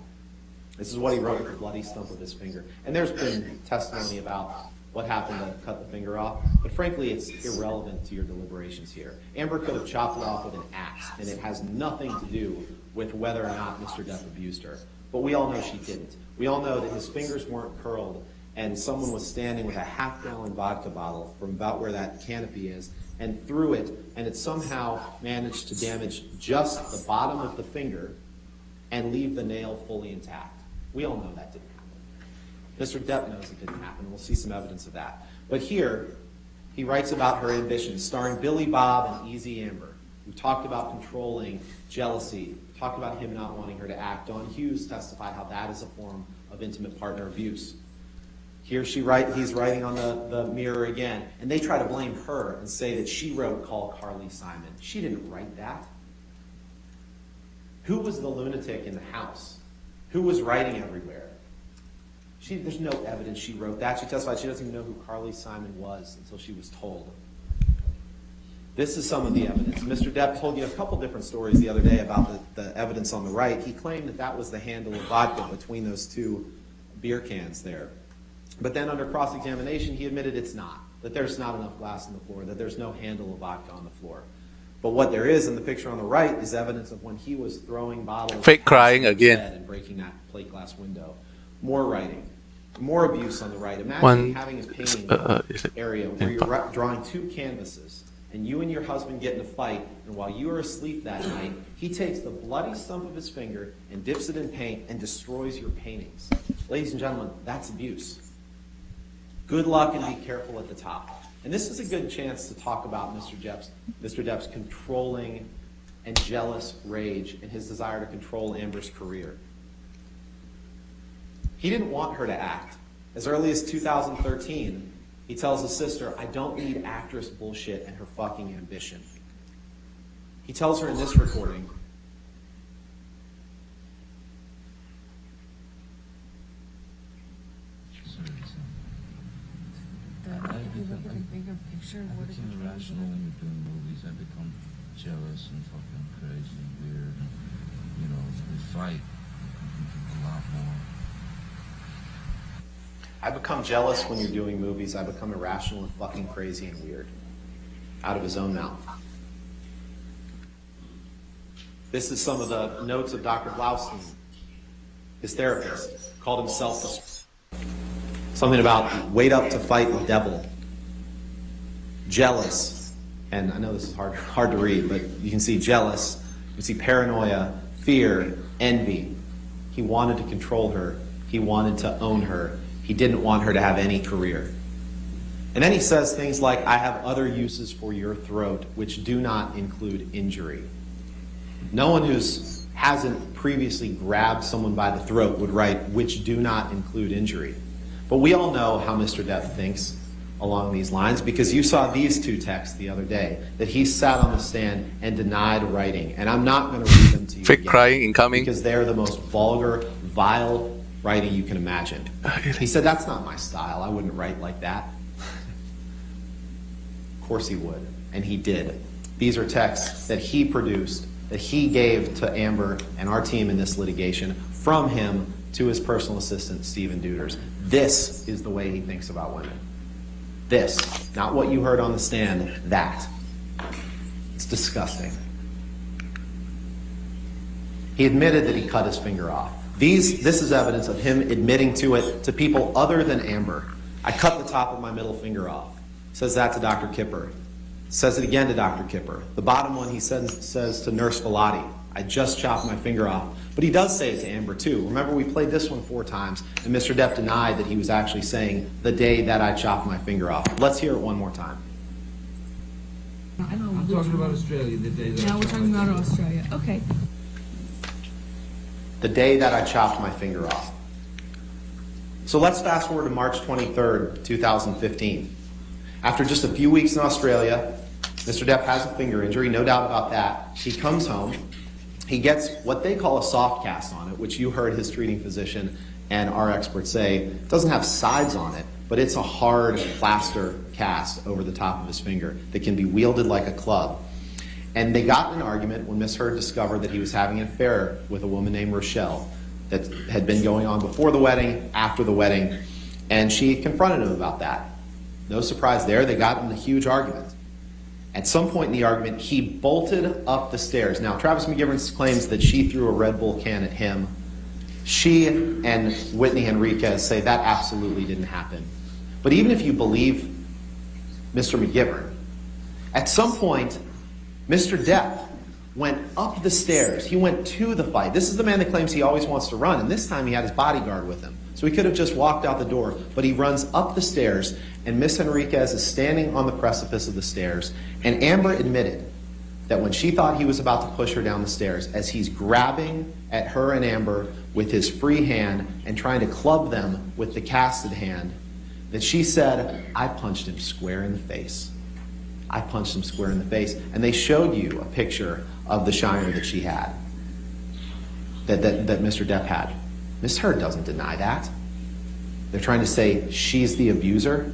C: This is what he wrote with the bloody stump of his finger. And there's been testimony about what happened to cut the finger off, but frankly, it's irrelevant to your deliberations here. Amber could have chopped it off with an axe, and it has nothing to do with whether or not Mr. Depp abused her. But we all know she didn't. We all know that his fingers weren't curled, and someone was standing with a half-gallon vodka bottle from about where that canopy is, and threw it, and it somehow managed to damage just the bottom of the finger and leave the nail fully intact. We all know that didn't happen. Mr. Depp knows it didn't happen. We'll see some evidence of that. But here, he writes about her ambitions, starring Billy Bob and Easy Amber, who talked about controlling, jealousy, talked about him not wanting her to act. Dawn Hughes testified how that is a form of intimate partner abuse. Here he's writing on the mirror again, and they try to blame her and say that she wrote "Call Carly Simon." She didn't write that. Who was the lunatic in the house? Who was writing everywhere? There's no evidence she wrote that. She testified she doesn't even know who Carly Simon was until she was told. This is some of the evidence. Mr. Depp told you a couple different stories the other day about the evidence on the right. He claimed that that was the handle of vodka between those two beer cans there. But then under cross-examination, he admitted it's not, that there's not enough glass on the floor, that there's no handle of vodka on the floor. But what there is in the picture on the right is evidence of when he was throwing bottles
B: Fake crying
C: past his
B: again.
C: head and breaking that plate glass window. More writing. More abuse on the right. Imagine
B: One,
C: having a painting
B: is it
C: area where you're drawing two canvases, and you and your husband get in a fight, and while you are asleep that night, he takes the bloody stump of his finger and dips it in paint and destroys your paintings. Ladies and gentlemen, that's abuse. Good luck and be careful at the top. And this is a good chance to talk about Mr. Depp's controlling and jealous rage and his desire to control Amber's career. He didn't want her to act. As early as 2013, he tells his sister, "I don't need actress bullshit and her fucking ambition." He tells her in this recording,
F: bigger picture.
D: I become irrational when you're doing movies. I become jealous and fucking crazy and weird. And, you know, we fight a lot more.
C: I become jealous when you're doing movies. I become irrational and fucking crazy and weird. Out of his own mouth. This is some of the notes of Dr. Blaustein, his therapist, called himself something about wait up to fight the devil. Jealous, and I know this is hard to read, but you can see jealous, you can see paranoia, fear, envy. He wanted to control her. He wanted to own her. He didn't want her to have any career. And then he says things like, "I have other uses for your throat, which do not include injury." No one who hasn't previously grabbed someone by the throat would write, "which do not include injury." But we all know how Mr. Depp thinks along these lines, because you saw these two texts the other day that he sat on the stand and denied writing. And I'm not going to read them to you
B: Fake
C: again,
B: crying incoming.
C: because they're the most vulgar, vile writing you can imagine. He said, "That's not my style. I wouldn't write like that." Of course he would, and he did. These are texts that he produced, that he gave to Amber and our team in this litigation, from him to his personal assistant, Stephen Deuters. This is the way he thinks about women. This, not what you heard on the stand, that. It's disgusting. He admitted that he cut his finger off. This is evidence of him admitting to it to people other than Amber. I cut the top of my middle finger off. Says that to Dr. Kipper. Says it again to Dr. Kipper. The bottom one he says to Nurse Velati. I just chopped my finger off. But he does say it to Amber too. Remember, we played this one 4 times, and Mr. Depp denied that he was actually saying the day that I chopped my finger off. Let's hear it one more time.
F: I don't know.
D: I'm talking about Australia, the day that
F: Now we're talking about Australia. Okay.
C: The day that I chopped my finger off. So let's fast forward to March 23rd, 2015. After just a few weeks in Australia, Mr. Depp has a finger injury, no doubt about that. He comes home. He gets what they call a soft cast on it, which you heard his treating physician and our experts say doesn't have sides on it, but it's a hard plaster cast over the top of his finger that can be wielded like a club. And they got in an argument when Miss Heard discovered that he was having an affair with a woman named Rochelle that had been going on before the wedding, after the wedding, and she confronted him about that. No surprise there, they got in a huge argument. At some point in the argument, he bolted up the stairs. Now, Travis McGivern claims that she threw a Red Bull can at him. She and Whitney Henriquez say that absolutely didn't happen. But even if you believe Mr. McGivern, at some point, Mr. Depp went up the stairs. He went to the fight. This is the man that claims he always wants to run, and this time he had his bodyguard with him. So he could have just walked out the door, but he runs up the stairs, and Miss Henriquez is standing on the precipice of the stairs, and Amber admitted that when she thought he was about to push her down the stairs, as he's grabbing at her and Amber with his free hand and trying to club them with the casted hand, that she said, I punched him square in the face. I punched him square in the face. And they showed you a picture of the shiner that she had, that Mr. Depp had. Miss Heard doesn't deny that. They're trying to say she's the abuser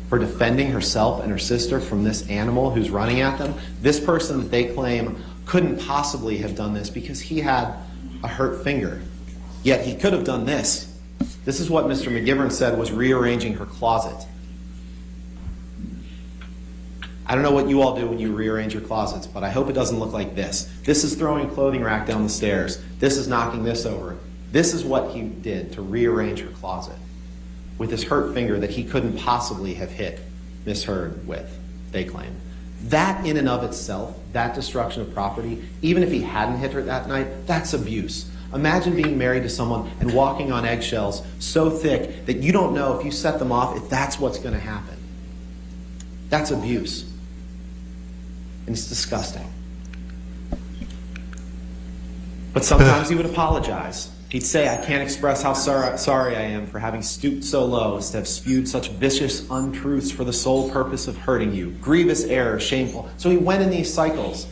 C: for defending herself and her sister from this animal who's running at them. This person that they claim couldn't possibly have done this because he had a hurt finger. Yet he could have done this. This is what Mr. McGivern said was rearranging her closet. I don't know what you all do when you rearrange your closets, but I hope it doesn't look like this. This is throwing a clothing rack down the stairs. This is knocking this over. This is what he did to rearrange her closet with his hurt finger that he couldn't possibly have hit Miss Heard with, they claim. That in and of itself, that destruction of property, even if he hadn't hit her that night, that's abuse. Imagine being married to someone and walking on eggshells so thick that you don't know if you set them off if that's what's going to happen. That's abuse. And it's disgusting. But sometimes he would apologize. He'd say, I can't express how sorry I am for having stooped so low as to have spewed such vicious untruths for the sole purpose of hurting you. Grievous error, shameful. So he went in these cycles.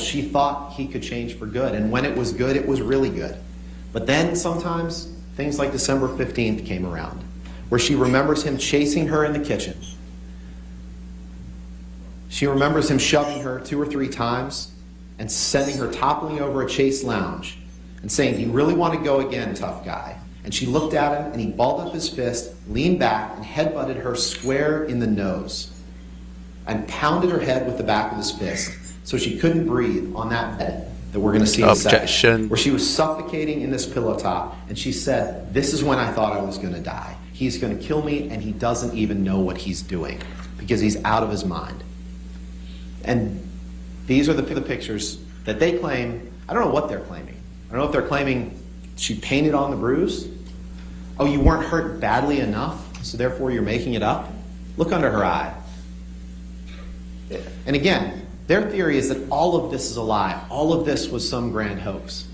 C: She thought he could change for good. And when it was good, it was really good. But then sometimes things like December 15th came around, where she remembers him chasing her in the kitchen. She remembers him shoving her 2 or 3 times and sending her toppling over a Chase lounge and saying, do you really want to go again, tough guy? And she looked at him and he balled up his fist, leaned back, and headbutted her square in the nose and pounded her head with the back of his fist so she couldn't breathe on that bed that we're going to see in a second,
B: Objection.
C: where she was suffocating in this pillow top, and she said, this is when I thought I was going to die. He's going to kill me, and he doesn't even know what he's doing because he's out of his mind. And these are the pictures that they claim. I don't know what they're claiming. I don't know if they're claiming she painted on the bruise. Oh, you weren't hurt badly enough, so therefore you're making it up? Look under her eye. And again, their theory is that all of this is a lie. All of this was some grand hoax.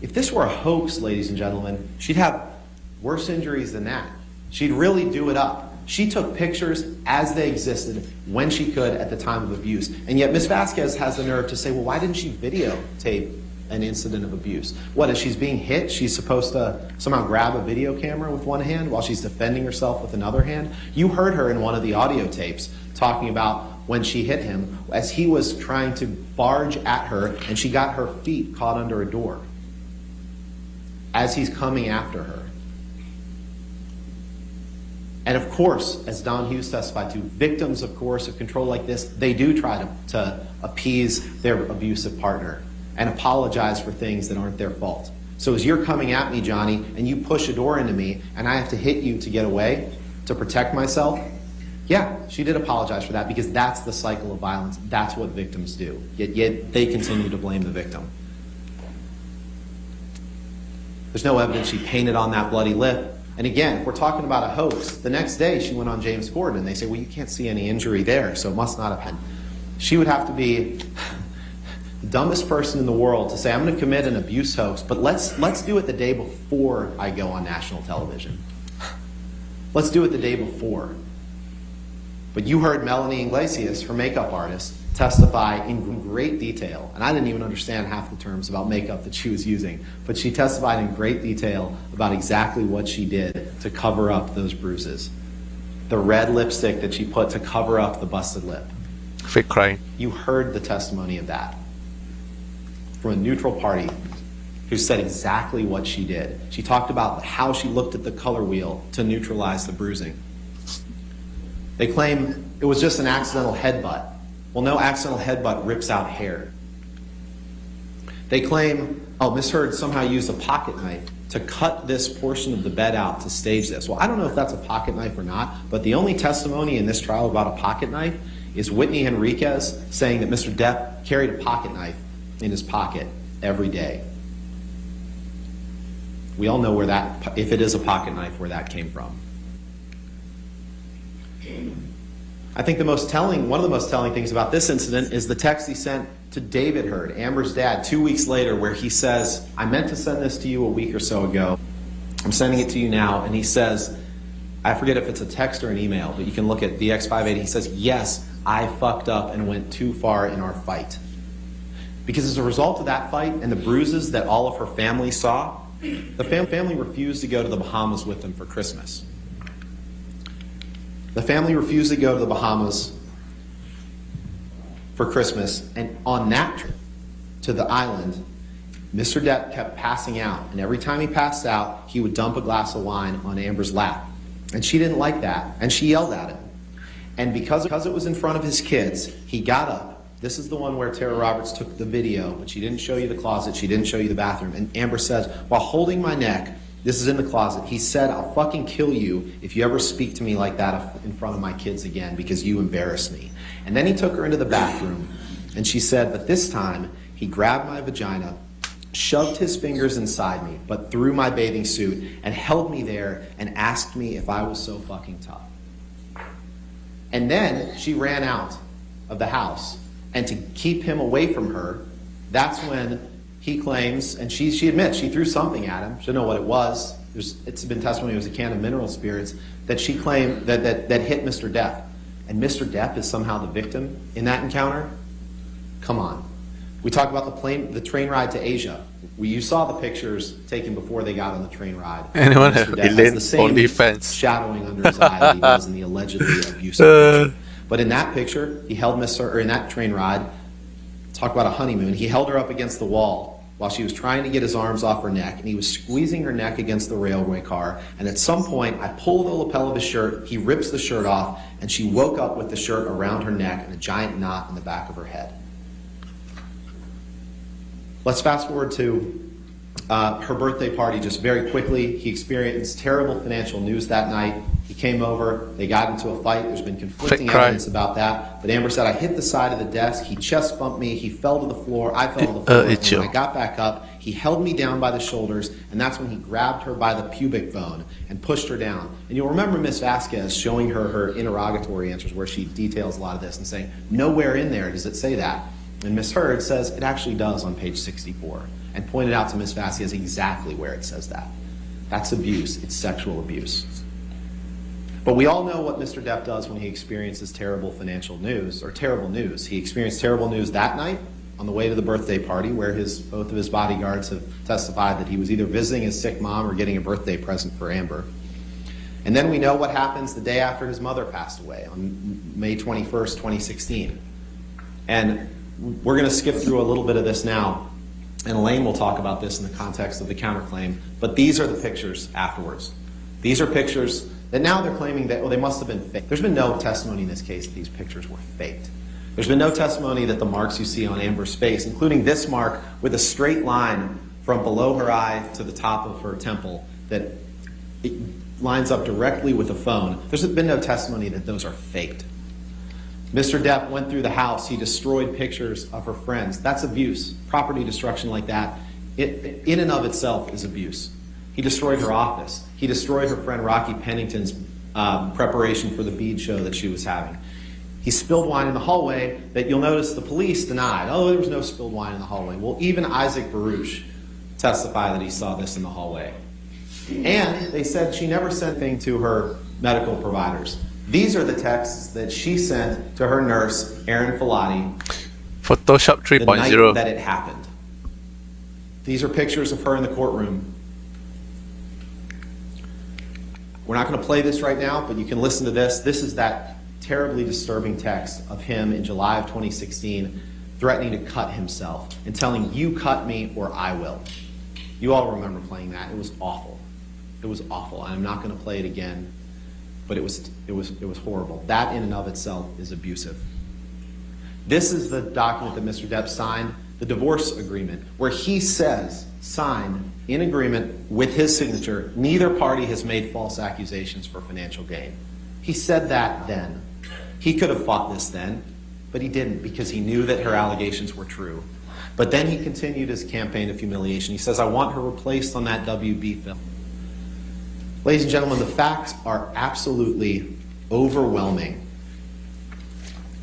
C: If this were a hoax, ladies and gentlemen, she'd have worse injuries than that. She'd really do it up. She took pictures as they existed when she could at the time of abuse. And yet Ms. Vasquez has the nerve to say, well, why didn't she videotape an incident of abuse? What, as she's being hit, she's supposed to somehow grab a video camera with one hand while she's defending herself with another hand? You heard her in one of the audio tapes talking about when she hit him as he was trying to barge at her and she got her feet caught under a door as he's coming after her. And of course, as Don Hughes testified to, victims of coercive control like this, they do try to appease their abusive partner. and apologize for things that aren't their fault. So as you're coming at me, Johnny, and you push a door into me, and I have to hit you to get away, to protect myself, yeah, she did apologize for that, because that's the cycle of violence. That's what victims do. Yet they continue to blame the victim. There's no evidence she painted on that bloody lip. And again, if we're talking about a hoax, the next day she went on James Corden, and they say, well, you can't see any injury there, so it must not have happened. She would have to be the dumbest person in the world to say, I'm going to commit an abuse hoax, but let's do it the day before I go on national television. Let's do it the day before. But you heard Melanie Iglesias, her makeup artist, testify in great detail, and I didn't even understand half the terms about makeup that she was using, but she testified in great detail about exactly what she did to cover up those bruises. The red lipstick that she put to cover up the busted lip.
B: Fake crying.
C: You heard the testimony of that from a neutral party who said exactly what she did. She talked about how she looked at the color wheel to neutralize the bruising. They claim it was just an accidental headbutt. Well, no accidental headbutt rips out hair. They claim, oh, Miss Heard somehow used a pocket knife to cut this portion of the bed out to stage this. Well, I don't know if that's a pocket knife or not, but the only testimony in this trial about a pocket knife is Whitney Henriquez saying that Mr. Depp carried a pocket knife in his pocket every day. We all know where that, if it is a pocket knife, where that came from. I think one of the most telling things about this incident is the text he sent to David Heard, Amber's dad, 2 weeks later, where he says, I meant to send this to you a week or so ago. I'm sending it to you now. And he says, I forget if it's a text or an email, but you can look at the X580. He says, yes, I fucked up and went too far in our fight. Because as a result of that fight and the bruises that all of her family saw, the family refused to go to the Bahamas with them for Christmas. The family refused to go to the Bahamas for Christmas, and on that trip to the island, Mr. Depp kept passing out, and every time he passed out, he would dump a glass of wine on Amber's lap. And she didn't like that, and she yelled at him. And because it was in front of his kids, he got up. This is the one where Tara Roberts took the video, but she didn't show you the closet, she didn't show you the bathroom. And Amber says, while holding my neck, this is in the closet, he said, I'll fucking kill you if you ever speak to me like that in front of my kids again, because you embarrass me. And then he took her into the bathroom, and she said, but this time, he grabbed my vagina, shoved his fingers inside me, but through my bathing suit, and held me there and asked me if I was so fucking tough. And then she ran out of the house. And to keep him away from her, that's when he claims, and she admits, she threw something at him. She didn't know what it was. It's been testimony, it was a can of mineral spirits, that she claimed that hit Mr. Depp. And Mr. Depp is somehow the victim in that encounter? Come on. We talk about the train ride to Asia. You saw the pictures taken before they got on the train ride.
B: Anyone
C: Mr.
B: have
C: Depp has
B: Elaine
C: the same
B: only fans?
C: shadowing under his eye that he was in the allegedly abusive picture. But in that picture, he held in that train ride, talk about a honeymoon, he held her up against the wall while she was trying to get his arms off her neck, and he was squeezing her neck against the railway car, and at some point, I pulled the lapel of his shirt, he rips the shirt off, and she woke up with the shirt around her neck and a giant knot in the back of her head. Let's fast forward to her birthday party just very quickly. He experienced terrible financial news that night. He came over, they got into a fight. There's been conflicting evidence about that. But Amber said, I hit the side of the desk, he chest bumped me, he fell to the floor, I fell to the floor. And when I got back up, he held me down by the shoulders, and that's when he grabbed her by the pubic bone and pushed her down. And you'll remember Miss Vasquez showing her interrogatory answers where she details a lot of this and saying, nowhere in there does it say that. And Miss Heard says it actually does on page 64, and pointed out to Miss Vasquez exactly where it says that. That's abuse. It's sexual abuse. But we all know what Mr. Depp does when he experiences terrible financial news, or terrible news. He experienced terrible news that night on the way to the birthday party, where both of his bodyguards have testified that he was either visiting his sick mom or getting a birthday present for Amber. And then we know what happens the day after his mother passed away, on May 21st, 2016. And we're going to skip through a little bit of this now, and Elaine will talk about this in the context of the counterclaim, but these are the pictures afterwards. These are pictures that now they're claiming that, well, they must have been faked. There's been no testimony in this case that these pictures were faked. There's been no testimony that the marks you see on Amber's face, including this mark with a straight line from below her eye to the top of her temple, that it lines up directly with a phone. There's been no testimony that those are faked. Mr. Depp went through the house. He destroyed pictures of her friends. That's abuse. Property destruction like that, in and of itself, is abuse. He destroyed her office. He destroyed her friend Rocky Pennington's preparation for the bead show that she was having. He spilled wine in the hallway that you'll notice the police denied. Oh, there was no spilled wine in the hallway. Well, even Isaac Baruch testified that he saw this in the hallway. And they said she never sent anything to her medical providers. These are the texts that she sent to her nurse, Erin Filati,
B: Photoshop
C: the night
B: 3.0.
C: that it happened. These are pictures of her in the courtroom. We're not going to play this right now, but you can listen to this. This is that terribly disturbing text of him in July of 2016 threatening to cut himself and telling, "You cut me or I will." You all remember playing that. It was awful. It was awful. I'm not going to play it again, but it was horrible. That in and of itself is abusive. This is the document that Mr. Depp signed, the divorce agreement, where he says, signed in agreement with his signature, neither party has made false accusations for financial gain. He said that then. He could have fought this then, but he didn't, because he knew that her allegations were true. But then he continued his campaign of humiliation. He says, "I want her replaced on that WB film." Ladies and gentlemen, the facts are absolutely overwhelming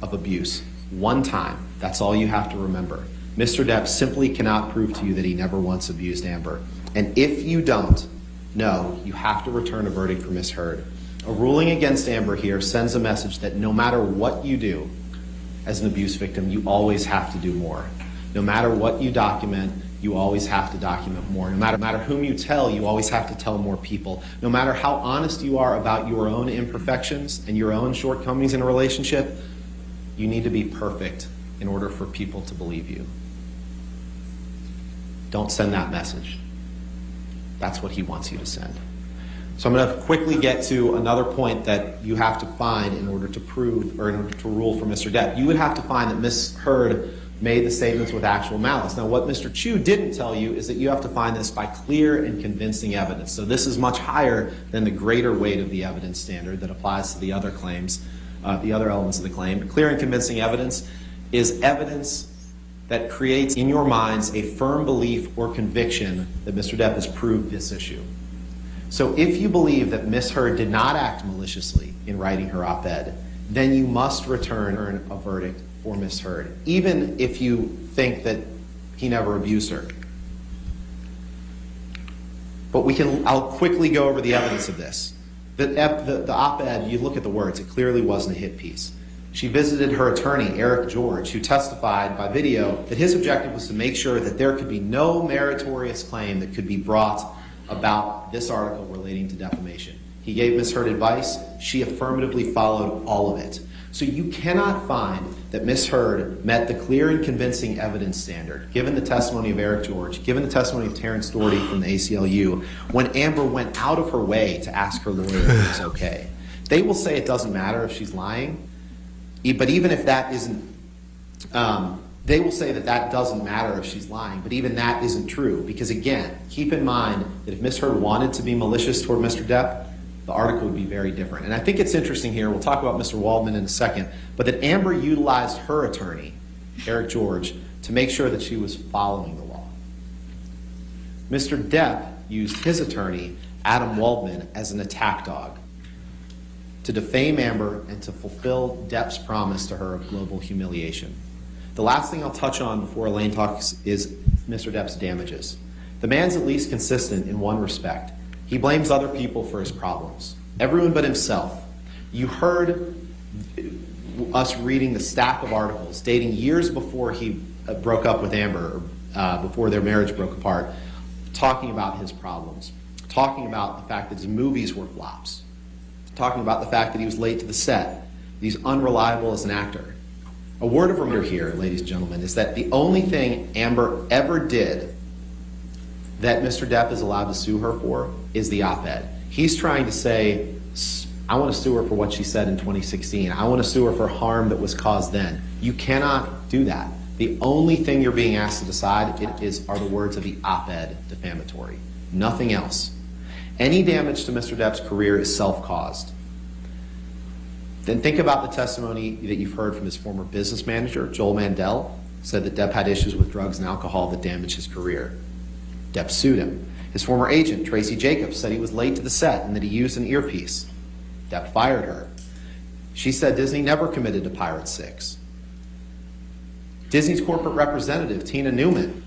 C: of abuse. One time, that's all you have to remember. Mr. Depp simply cannot prove to you that he never once abused Amber. And if you don't know, you have to return a verdict for Ms. Heard. A ruling against Amber here sends a message that no matter what you do as an abuse victim, you always have to do more. No matter what you document, you always have to document more. No matter whom you tell, you always have to tell more people. No matter how honest you are about your own imperfections and your own shortcomings in a relationship, you need to be perfect in order for people to believe you. Don't send that message. That's what he wants you to send. So I'm going to quickly get to another point that you have to find in order to prove, or in order to rule for Mr. Depp. You would have to find that Ms. Heard made the statements with actual malice. Now, what Mr. Chu didn't tell you is that you have to find this by clear and convincing evidence. So this is much higher than the greater weight of the evidence standard that applies to the other claims, the other elements of the claim. Clear and convincing evidence is evidence that creates in your minds a firm belief or conviction that Mr. Depp has proved this issue. So if you believe that Ms. Heard did not act maliciously in writing her op-ed, then you must return a verdict for Ms. Heard, even if you think that he never abused her. But I'll quickly go over the evidence of this. The op-ed, you look at the words, it clearly wasn't a hit piece. She visited her attorney, Eric George, who testified by video that his objective was to make sure that there could be no meritorious claim that could be brought about this article relating to defamation. He gave Ms. Heard advice. She affirmatively followed all of it. So you cannot find that Ms. Heard met the clear and convincing evidence standard, given the testimony of Eric George, given the testimony of Terrence Doherty from the ACLU, when Amber went out of her way to ask her lawyer if it was okay. They will say it doesn't matter if she's lying, but even if that isn't, they will say that that doesn't matter if she's lying, but even that isn't true. Because again, keep in mind that if Ms. Heard wanted to be malicious toward Mr. Depp, the article would be very different. And I think it's interesting here, we'll talk about Mr. Waldman in a second, but that Amber utilized her attorney, Eric George, to make sure that she was following the law. Mr. Depp used his attorney, Adam Waldman, as an attack dog to defame Amber and to fulfill Depp's promise to her of global humiliation. The last thing I'll touch on before Elaine talks is Mr. Depp's damages. The man's at least consistent in one respect. He blames other people for his problems, everyone but himself. You heard us reading the stack of articles dating years before he broke up with Amber, before their marriage broke apart, talking about his problems, talking about the fact that his movies were flops, talking about the fact that he was late to the set, that he's unreliable as an actor. A word of reminder here, ladies and gentlemen, is that the only thing Amber ever did that Mr. Depp is allowed to sue her for is the op-ed. He's trying to say I want to sue her for what she said in 2016. I want to sue her for harm that was caused then. You cannot do that. The only thing you're being asked to decide are the words of the op-ed defamatory. Nothing else. Any damage to Mr. Depp's career is self-caused. Then think about the testimony that you've heard from his former business manager, Joel Mandel, said that Depp had issues with drugs and alcohol that damaged his career. Depp sued him. His former agent, Tracy Jacobs, said he was late to the set and that he used an earpiece. Depp fired her. She said Disney never committed to Pirate 6. Disney's corporate representative, Tina Newman,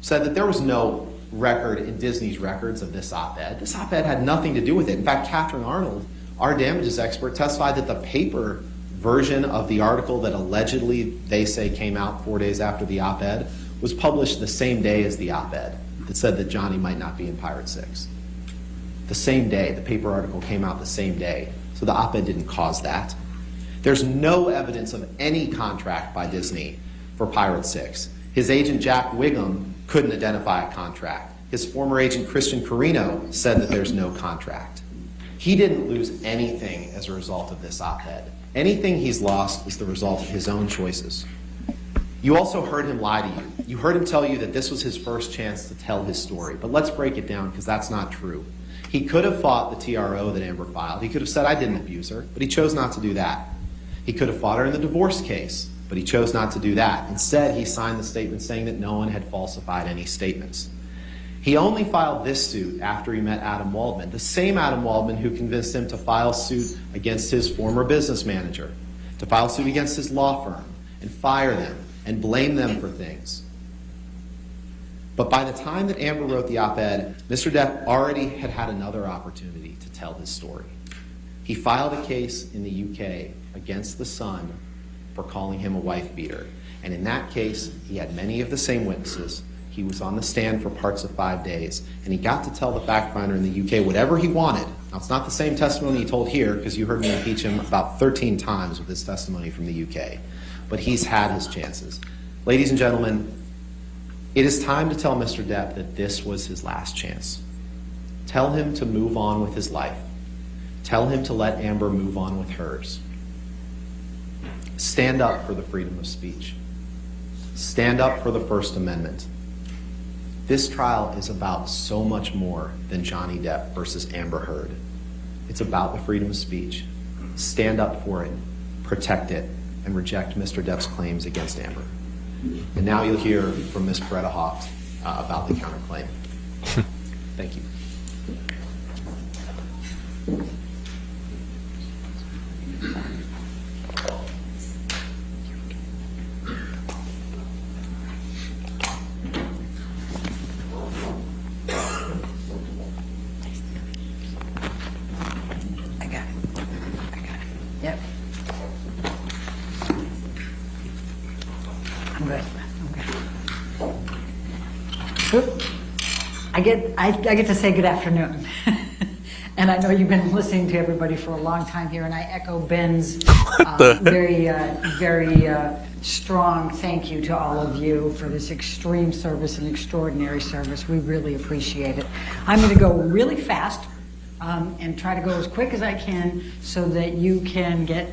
C: said that there was no record in Disney's records of this op-ed. This op-ed had nothing to do with it. In fact, Catherine Arnold, our damages expert, testified that the paper version of the article that allegedly they say came out 4 days after the op-ed was published the same day as the op-ed that said that Johnny might not be in Pirate 6. The same day. The paper article came out the same day. So the op-ed didn't cause that. There's no evidence of any contract by Disney for Pirate 6. His agent, Jack Wiggum, couldn't identify a contract. His former agent, Christian Carino, said that there's no contract. He didn't lose anything as a result of this op-ed. Anything he's lost is the result of his own choices. You also heard him lie to you. You heard him tell you that this was his first chance to tell his story. But let's break it down, because that's not true. He could have fought the TRO that Amber filed. He could have said, I didn't abuse her, but he chose not to do that. He could have fought her in the divorce case, but he chose not to do that. Instead, he signed the statement saying that no one had falsified any statements. He only filed this suit after he met Adam Waldman, the same Adam Waldman who convinced him to file suit against his former business manager, to file suit against his law firm, and fire them, and blame them for things. But by the time that Amber wrote the op-ed, Mr. Depp already had had another opportunity to tell his story. He filed a case in the UK against the Sun for calling him a wife beater. And in that case, he had many of the same witnesses. He was on the stand for parts of 5 days, and he got to tell the fact finder in the UK whatever he wanted. Now, it's not the same testimony he told here, because you heard me impeach him about 13 times with his testimony from the UK. But he's had his chances. Ladies and gentlemen, it is time to tell Mr. Depp that this was his last chance. Tell him to move on with his life. Tell him to let Amber move on with hers. Stand up for the freedom of speech. Stand up for the First Amendment. This trial is about so much more than Johnny Depp versus Amber Heard. It's about the freedom of speech. Stand up for it, protect it, and reject Mr. Depp's claims against Amber. And now you'll hear from Ms. Beretta Haupt about the counterclaim. Thank you.
G: Yep. I'm good. Oop. I get to say good afternoon. And I know you've been listening to everybody for a long time here, and I echo Ben's very strong thank you to all of you for this extreme service and extraordinary service. We really appreciate it. I'm going to go really fast and try to go as quick as I can so that you can get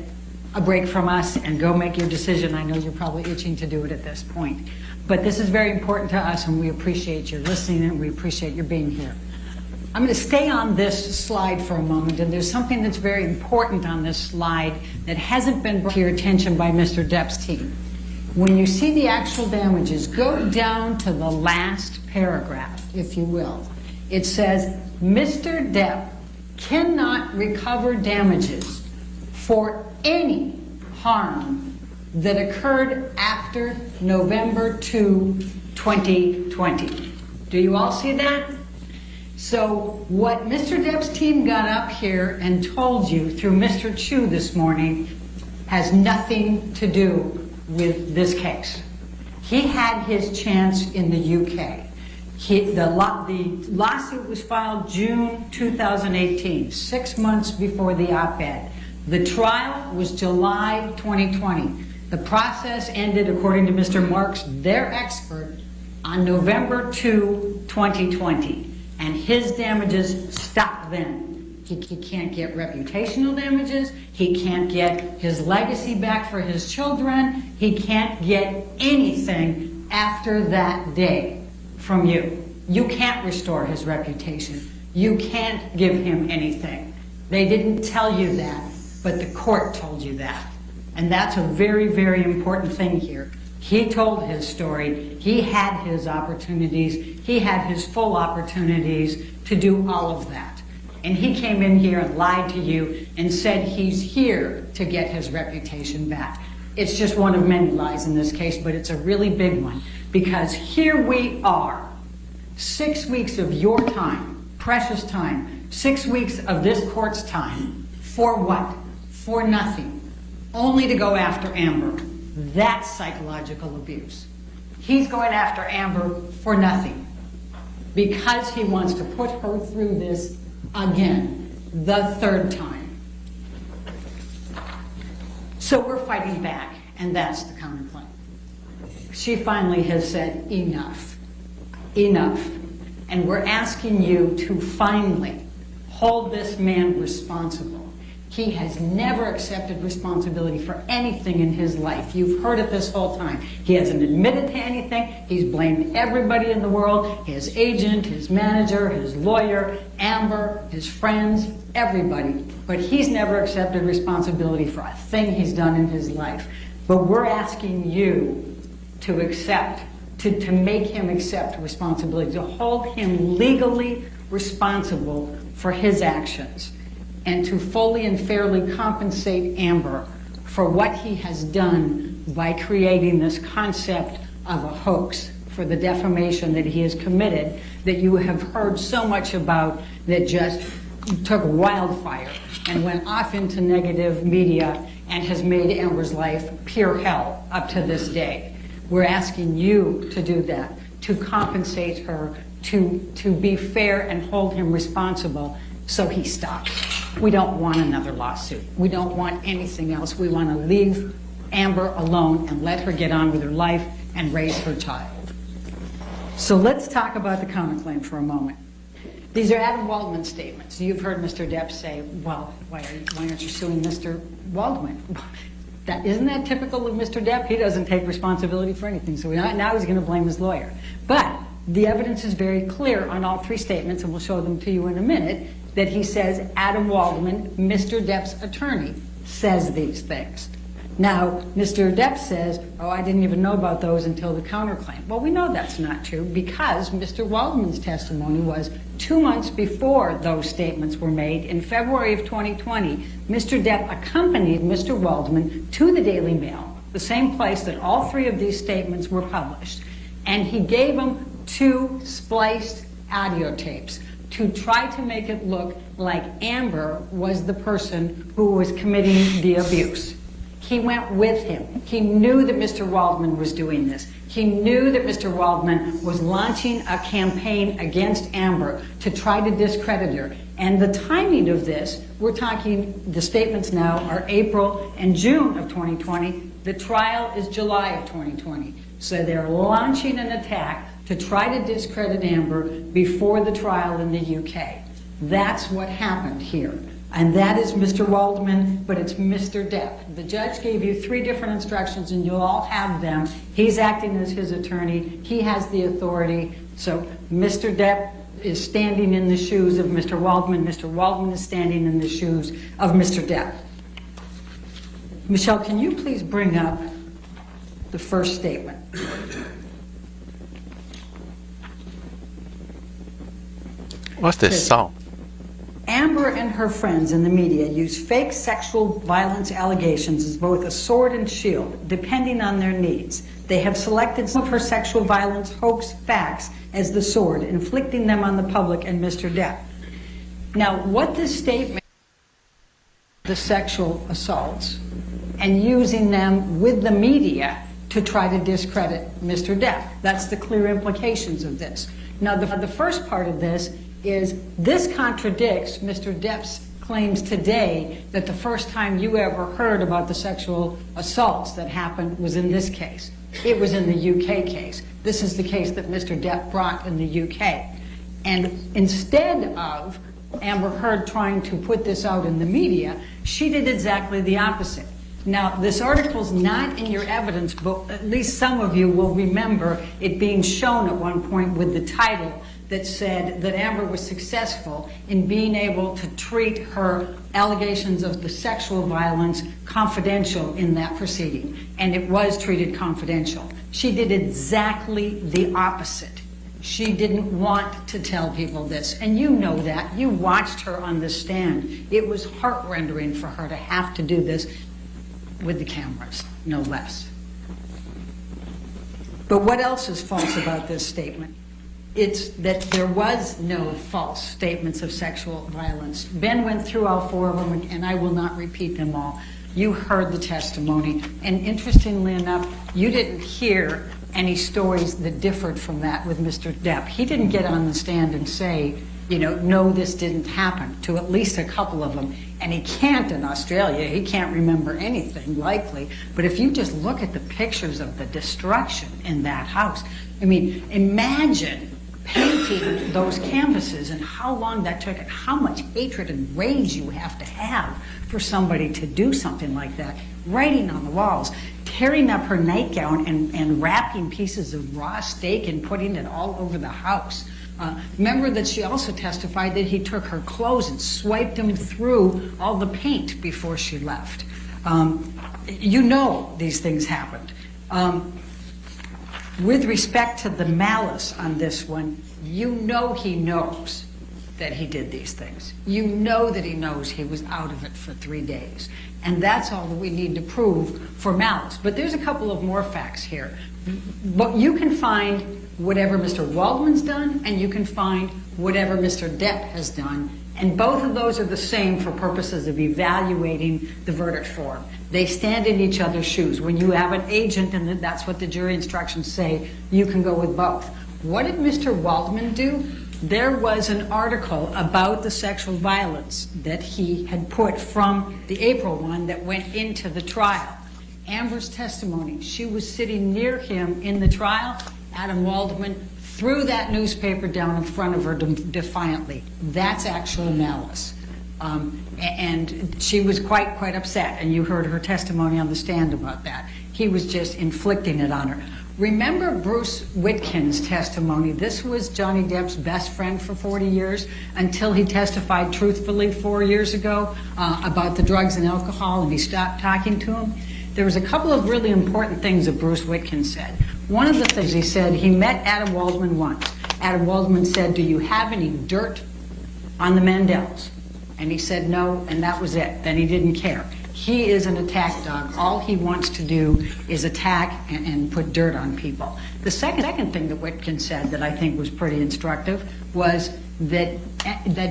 G: a break from us and go make your decision. I know you're probably itching to do it at this point. But this is very important to us, and we appreciate your listening, and we appreciate your being here. I'm going to stay on this slide for a moment, and there's something that's very important on this slide that hasn't been brought to your attention by Mr. Depp's team. When you see the actual damages, go down to the last paragraph, if you will. It says, Mr. Depp cannot recover damages for any harm that occurred after November 2, 2020. Do you all see that? So what Mr. Depp's team got up here and told you through Mr. Chu this morning has nothing to do with this case. He had his chance in the UK. The lawsuit was filed June 2018, 6 months before the op-ed. The trial was July 2020. The process ended, according to Mr. Marks, their expert, on November 2, 2020. And his damages stopped then. He can't get reputational damages. He can't get his legacy back for his children. He can't get anything after that day from you. You can't restore his reputation. You can't give him anything. They didn't tell you that, but the court told you that. And that's a very, very important thing here. He told his story. He had his opportunities. He had his full opportunities to do all of that. And he came in here and lied to you and said he's here to get his reputation back. It's just one of many lies in this case, but it's a really big one, because here we are, 6 weeks of your time, precious time, 6 weeks of this court's time, for what? For nothing. Only to go after Amber. That's psychological abuse. He's going after Amber for nothing, because he wants to put her through this again, the third time. So we're fighting back, and that's the counterclaim. She finally has said enough, enough. And we're asking you to finally hold this man responsible. He has never accepted responsibility for anything in his life. You've heard it this whole time. He hasn't admitted to anything. He's blamed everybody in the world, his agent, his manager, his lawyer, Amber, his friends, everybody. But he's never accepted responsibility for a thing he's done in his life. But we're asking you to accept, to make him accept responsibility, to hold him legally responsible for his actions, and to fully and fairly compensate Amber for what he has done by creating this concept of a hoax for the defamation that he has committed, that you have heard so much about, that just took wildfire and went off into negative media and has made Amber's life pure hell up to this day. We're asking you to do that, to compensate her, to be fair and hold him responsible so he stops. We don't want another lawsuit. We don't want anything else. We want to leave Amber alone and let her get on with her life and raise her child. So let's talk about the counterclaim for a moment. These are Adam Waldman's statements. You've heard Mr. Depp say, well, why aren't you suing Mr. Waldman? Isn't that typical of Mr. Depp? He doesn't take responsibility for anything, so now he's going to blame his lawyer. But the evidence is very clear on all three statements, and we'll show them to you in a minute, that he says Adam Waldman, Mr. Depp's attorney, says these things. Now, Mr. Depp says, oh, I didn't even know about those until the counterclaim. Well, we know that's not true, because Mr. Waldman's testimony was 2 months before those statements were made. In February of 2020, Mr. Depp accompanied Mr. Waldman to the Daily Mail, the same place that all three of these statements were published, and he gave him 2 spliced audio tapes to try to make it look like Amber was the person who was committing the abuse. He went with him. He knew that Mr. Waldman was doing this. He knew that Mr. Waldman was launching a campaign against Amber to try to discredit her. And the timing of this, we're talking, the statements now are April and June of 2020. The trial is July of 2020. So they're launching an attack to try to discredit Amber before the trial in the UK. That's what happened here. And that is Mr. Waldman, but it's Mr. Depp. The judge gave you 3 different instructions, and you'll all have them. He's acting as his attorney. He has the authority. So Mr. Depp is standing in the shoes of Mr. Waldman. Mr. Waldman is standing in the shoes of Mr. Depp. Michelle, can you please bring up the first statement?
B: What's this sound?
G: Amber and her friends in the media use fake sexual violence allegations as both a sword and shield, depending on their needs. They have selected some of her sexual violence hoax facts as the sword, inflicting them on the public and Mr. Depp. Now, what this statement, the sexual assaults, and using them with the media to try to discredit Mr. Depp. That's the clear implications of this. Now, the first part of this is this contradicts Mr. Depp's claims today that the first time you ever heard about the sexual assaults that happened was in this case. It was in the UK case. This is the case that Mr. Depp brought in the UK. And instead of Amber Heard trying to put this out in the media, she did exactly the opposite. Now, this article's not in your evidence, but at least some of you will remember it being shown at one point with the title that said that Amber was successful in being able to treat her allegations of the sexual violence confidential in that proceeding. And it was treated confidential. She did exactly the opposite. She didn't want to tell people this. And you know that. You watched her on the stand. It was heart-rending for her to have to do this with the cameras, no less. But what else is false about this statement? It's that there was no false statements of sexual violence. Ben went through all four of them, and I will not repeat them all. You heard the testimony, and interestingly enough, you didn't hear any stories that differed from that with Mr. Depp. He didn't get on the stand and say, you know, no, this didn't happen, to at least a couple of them. And he can't in Australia. He can't remember anything, likely. But if you just look at the pictures of the destruction in that house, I mean, imagine painting those canvases and how long that took and how much hatred and rage you have to have for somebody to do something like that. Writing on the walls, tearing up her nightgown and wrapping pieces of raw steak and putting it all over the house. Remember that she also testified that he took her clothes and swiped them through all the paint before she left. You know these things happened. With respect to the malice on this one, you know he knows that he did these things. You know that he knows he was out of it for 3 days. And that's all that we need to prove for malice. But there's a couple of more facts here. But you can find whatever Mr. Waldman's done, and you can find whatever Mr. Depp has done. And both of those are the same for purposes of evaluating the verdict form. They stand in each other's shoes. When you have an agent, and that's what the jury instructions say, you can go with both. What did Mr. Waldman do? There was an article about the sexual violence that he had put from the April one that went into the trial. Amber's testimony, she was sitting near him in the trial. Adam Waldman threw that newspaper down in front of her defiantly. That's actual malice. And she was quite upset, and you heard her testimony on the stand about that. He was just inflicting it on her. Remember Bruce Witkin's testimony? This was Johnny Depp's best friend for 40 years until he testified truthfully 4 years ago about the drugs and alcohol, and he stopped talking to him. There was a couple of really important things that Bruce Witkin said. One of the things he said, he met Adam Waldman once. Adam Waldman said, do you have any dirt on the Mandels? And he said no, and that was it. Then he didn't care. He is an attack dog. All he wants to do is attack and put dirt on people. The second thing that Witkin said that I think was pretty instructive was that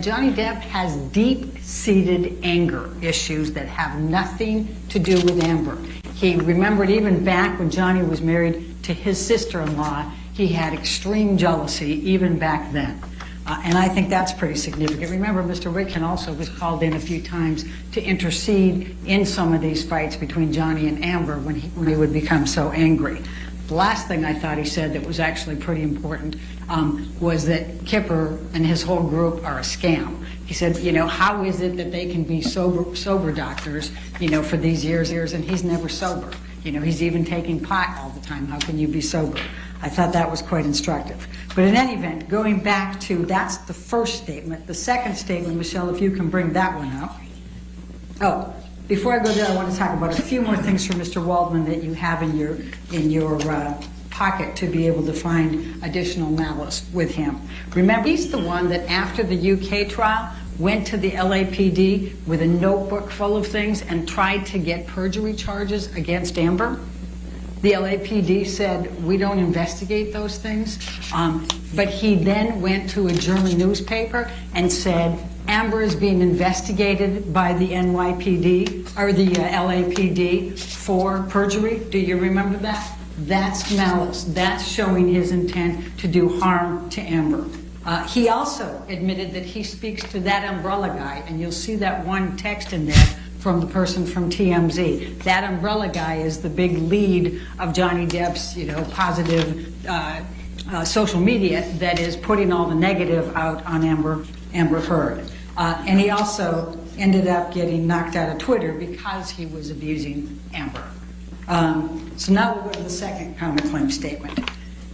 G: Johnny Depp has deep-seated anger issues that have nothing to do with Amber. He remembered even back when Johnny was married to his sister-in-law, he had extreme jealousy even back then. And I think that's pretty significant. Remember, Mr. Witkin also was called in a few times to intercede in some of these fights between Johnny and Amber when he would become so angry. The last thing I thought he said that was actually pretty important was that Kipper and his whole group are a scam. He said, you know, how is it that they can be sober doctors, you know, for these years, and he's never sober? You know, he's even taking pot all the time. How can you be sober? I thought that was quite instructive. But in any event, going back to, that's the first statement. The second statement, Michelle, if you can bring that one up. Oh, before I go there, I want to talk about a few more things from Mr. Waldman that you have in your pocket to be able to find additional malice with him. Remember, he's the one that after the UK trial went to the LAPD with a notebook full of things and tried to get perjury charges against Amber. The LAPD said, we don't investigate those things. But he then went to a German newspaper and said, Amber is being investigated by the NYPD, or the LAPD, for perjury. Do you remember that? That's malice. That's showing his intent to do harm to Amber. He also admitted that he speaks to that umbrella guy, and you'll see that one text in there from the person from TMZ. That umbrella guy is the big lead of Johnny Depp's, you know, positive social media that is putting all the negative out on Amber Heard. And he also ended up getting knocked out of Twitter because he was abusing Amber. So now we'll go to the second counterclaim statement.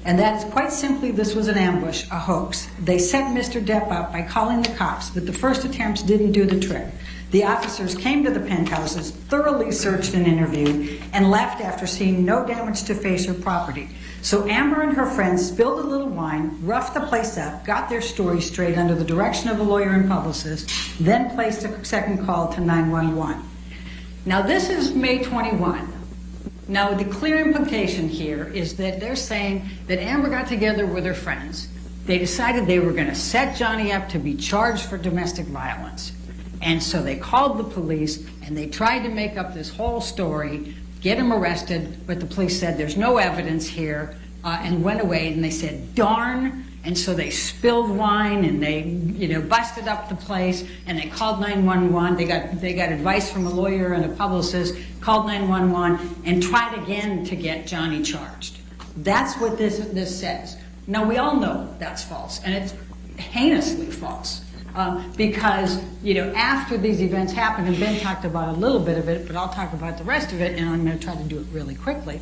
G: And that is quite simply, this was an ambush, a hoax. They set Mr. Depp up by calling the cops, but the first attempts didn't do the trick. The officers came to the penthouses, thoroughly searched and interviewed, and left after seeing no damage to face or property. So Amber and her friends spilled a little wine, roughed the place up, got their story straight under the direction of a lawyer and publicist, then placed a second call to 911. Now this is May 21. Now the clear implication here is that they're saying that Amber got together with her friends. They decided they were going to set Johnny up to be charged for domestic violence. And so they called the police and they tried to make up this whole story, get him arrested, but the police said there's no evidence here, and went away, and they said, darn. And so they spilled wine and they, busted up the place, and they called 911. They got advice from a lawyer and a publicist, called 911, and tried again to get Johnny charged. That's what this says. Now we all know that's false, and it's heinously false. Because, after these events happened, and Ben talked about a little bit of it, but I'll talk about the rest of it, and I'm going to try to do it really quickly.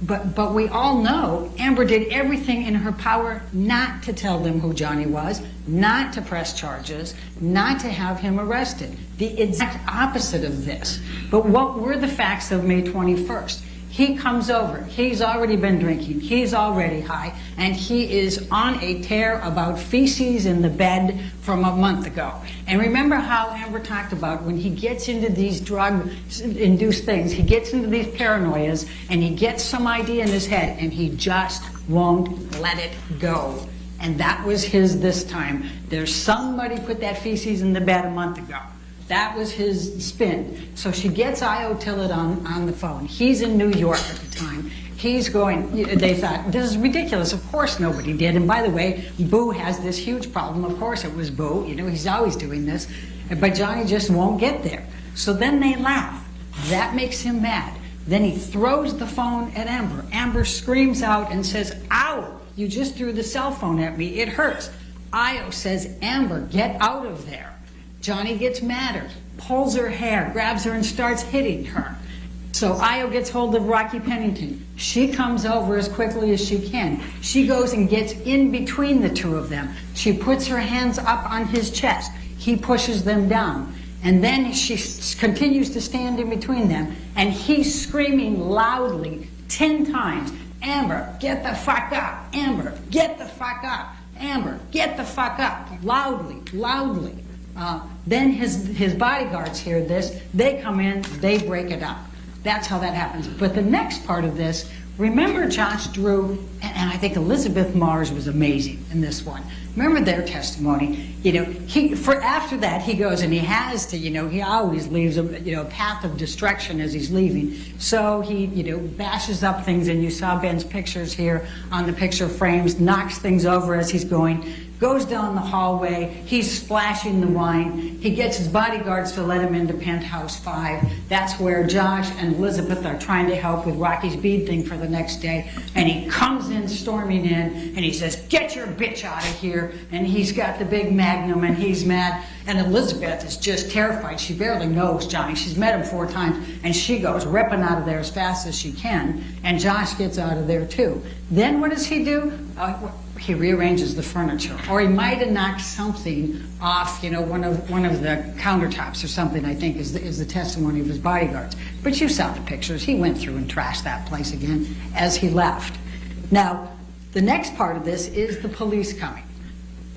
G: But we all know Amber did everything in her power not to tell them who Johnny was, not to press charges, not to have him arrested. The exact opposite of this. But what were the facts of May 21st? He comes over, he's already been drinking, he's already high, and he is on a tear about feces in the bed from a month ago. And remember how Amber talked about when he gets into these drug-induced things, he gets into these paranoias, and he gets some idea in his head, and he just won't let it go. And that was his this time. There's somebody put that feces in the bed a month ago. That was his spin. So she gets Io Tillett on the phone. He's in New York at the time. He's going, they thought, this is ridiculous. Of course nobody did. And by the way, Boo has this huge problem. Of course it was Boo. He's always doing this. But Johnny just won't get there. So then they laugh. That makes him mad. Then he throws the phone at Amber. Amber screams out and says, ow, you just threw the cell phone at me. It hurts. Io says, Amber, get out of there. Johnny gets madder, pulls her hair, grabs her and starts hitting her. So Io gets hold of Rocky Pennington. She comes over as quickly as she can. She goes and gets in between the two of them. She puts her hands up on his chest. He pushes them down. And then she continues to stand in between them. And he's screaming loudly 10 times, Amber, get the fuck up. Amber, get the fuck up. Amber, get the fuck up. Loudly, loudly. Then his bodyguards hear this, they come in, they break it up. That's how that happens. But the next part of this, remember Josh Drew, and I think Elizabeth Mars was amazing in this one. Remember their testimony. After that, he goes and he has to, he always leaves a path of destruction as he's leaving. So he, bashes up things, and you saw Ben's pictures here on the picture frames, knocks things over as he's going, goes down the hallway, he's splashing the wine, he gets his bodyguards to let him into penthouse 5. That's where Josh and Elizabeth are trying to help with Rocky's bead thing for the next day, and he comes in, storming in, and he says, get your bitch out of here, and he's got the big magnum, and he's mad, and Elizabeth is just terrified. She barely knows Johnny. She's met him 4 times, and she goes ripping out of there as fast as she can, and Josh gets out of there too. Then what does he do? He rearranges the furniture, or he might have knocked something off, one of the countertops or something. I think is the testimony of his bodyguards. But you saw the pictures. He went through and trashed that place again as he left. Now, the next part of this is the police coming.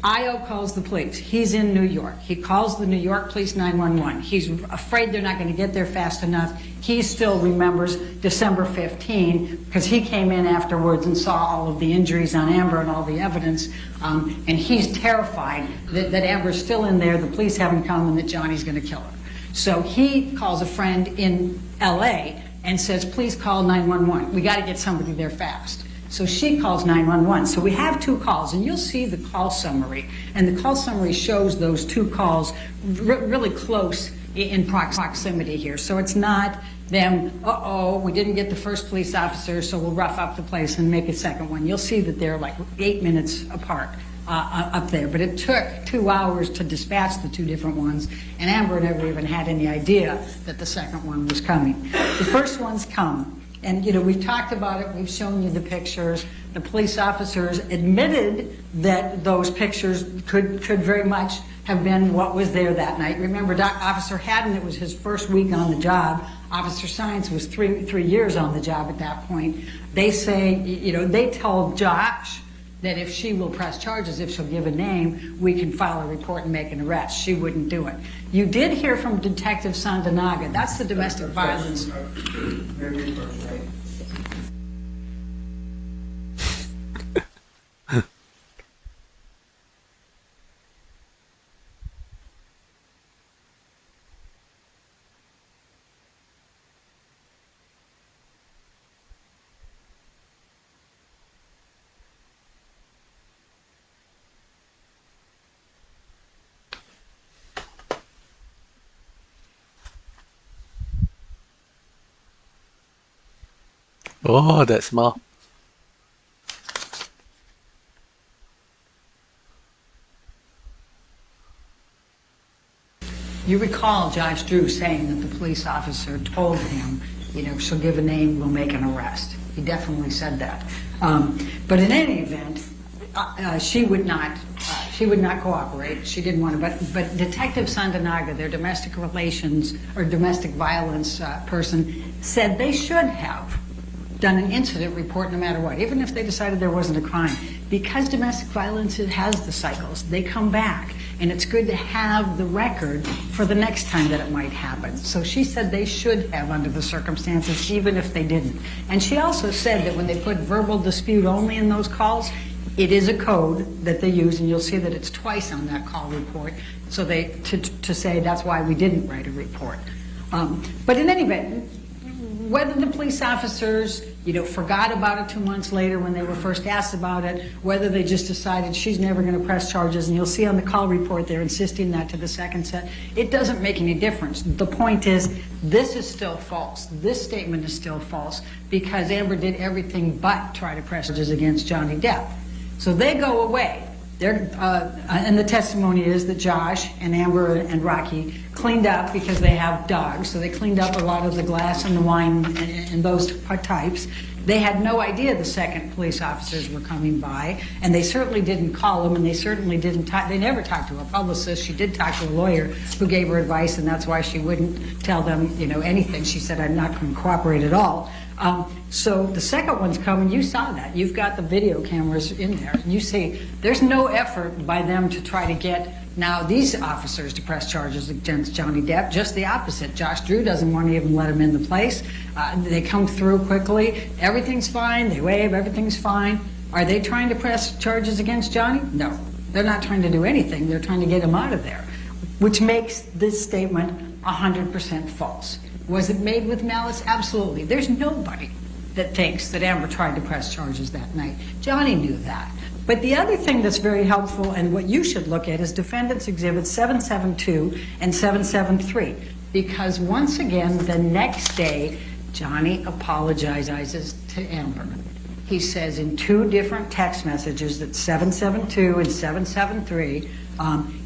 G: Io calls the police. He's in New York. He calls the New York police 911. He's afraid they're not going to get there fast enough. He still remembers December 15 because he came in afterwards and saw all of the injuries on Amber and all the evidence. And he's terrified that Amber's still in there, the police haven't come, and that Johnny's going to kill her. So he calls a friend in L.A. and says, please call 911. We got to get somebody there fast. So she calls 911. So we have 2 calls, and you'll see the call summary. And the call summary shows those 2 calls really close in proximity here. So it's not them, we didn't get the first police officer, so we'll rough up the place and make a second one. You'll see that they're like 8 minutes apart. up there. But it took 2 hours to dispatch the 2 different ones, and Amber never even had any idea that the second one was coming. The first one's come, and we've talked about it, we've shown you the pictures. The police officers admitted that those pictures could very much have been what was there that night. Remember, Officer Haddon, it was his first week on the job. Officer Science was three years on the job at that point. They say, they told Josh that if she will press charges, if she'll give a name, we can file a report and make an arrest. She wouldn't do it. You did hear from Detective Sandanaga. That's the domestic violence.
B: Oh, that smell.
G: You recall Josh Drew saying that the police officer told him, she'll give a name, we'll make an arrest. He definitely said that. But in any event, she would not cooperate. She didn't want to. But Detective Sandanaga, their domestic relations or domestic violence person, said they should have done an incident report no matter what, even if they decided there wasn't a crime. Because domestic violence, it has the cycles. They come back, and it's good to have the record for the next time that it might happen. So she said they should have under the circumstances, even if they didn't. And she also said that when they put verbal dispute only in those calls, it is a code that they use, and you'll see that it's twice on that call report. So to say that's why we didn't write a report. But in any event, whether the police officers, forgot about it 2 months later when they were first asked about it, whether they just decided she's never going to press charges, and you'll see on the call report they're insisting that to the second set, it doesn't make any difference. The point is, this is still false. This statement is still false because Amber did everything but try to press charges against Johnny Depp. So they go away. And the testimony is that Josh and Amber and Rocky cleaned up because they have dogs, so they cleaned up a lot of the glass and the wine and those types. They had no idea the second police officers were coming by, and they certainly didn't call them, and they certainly didn't talk. They never talked to a publicist. She did talk to a lawyer who gave her advice, and that's why she wouldn't tell them, anything. She said, "I'm not going to cooperate at all." So the second one's coming. You saw that. You've got the video cameras in there. You see, there's no effort by them to try to get now these officers to press charges against Johnny Depp. Just the opposite. Josh Drew doesn't want to even let him in the place. They come through quickly. Everything's fine. They wave. Everything's fine. Are they trying to press charges against Johnny? No. They're not trying to do anything. They're trying to get him out of there, which makes this statement 100% false. Was it made with malice? Absolutely. There's nobody that thinks that Amber tried to press charges that night. Johnny knew that. But the other thing that's very helpful and what you should look at is Defendants Exhibits 772 and 773. Because once again, the next day, Johnny apologizes to Amber. He says in 2 different text messages, that 772 and 773,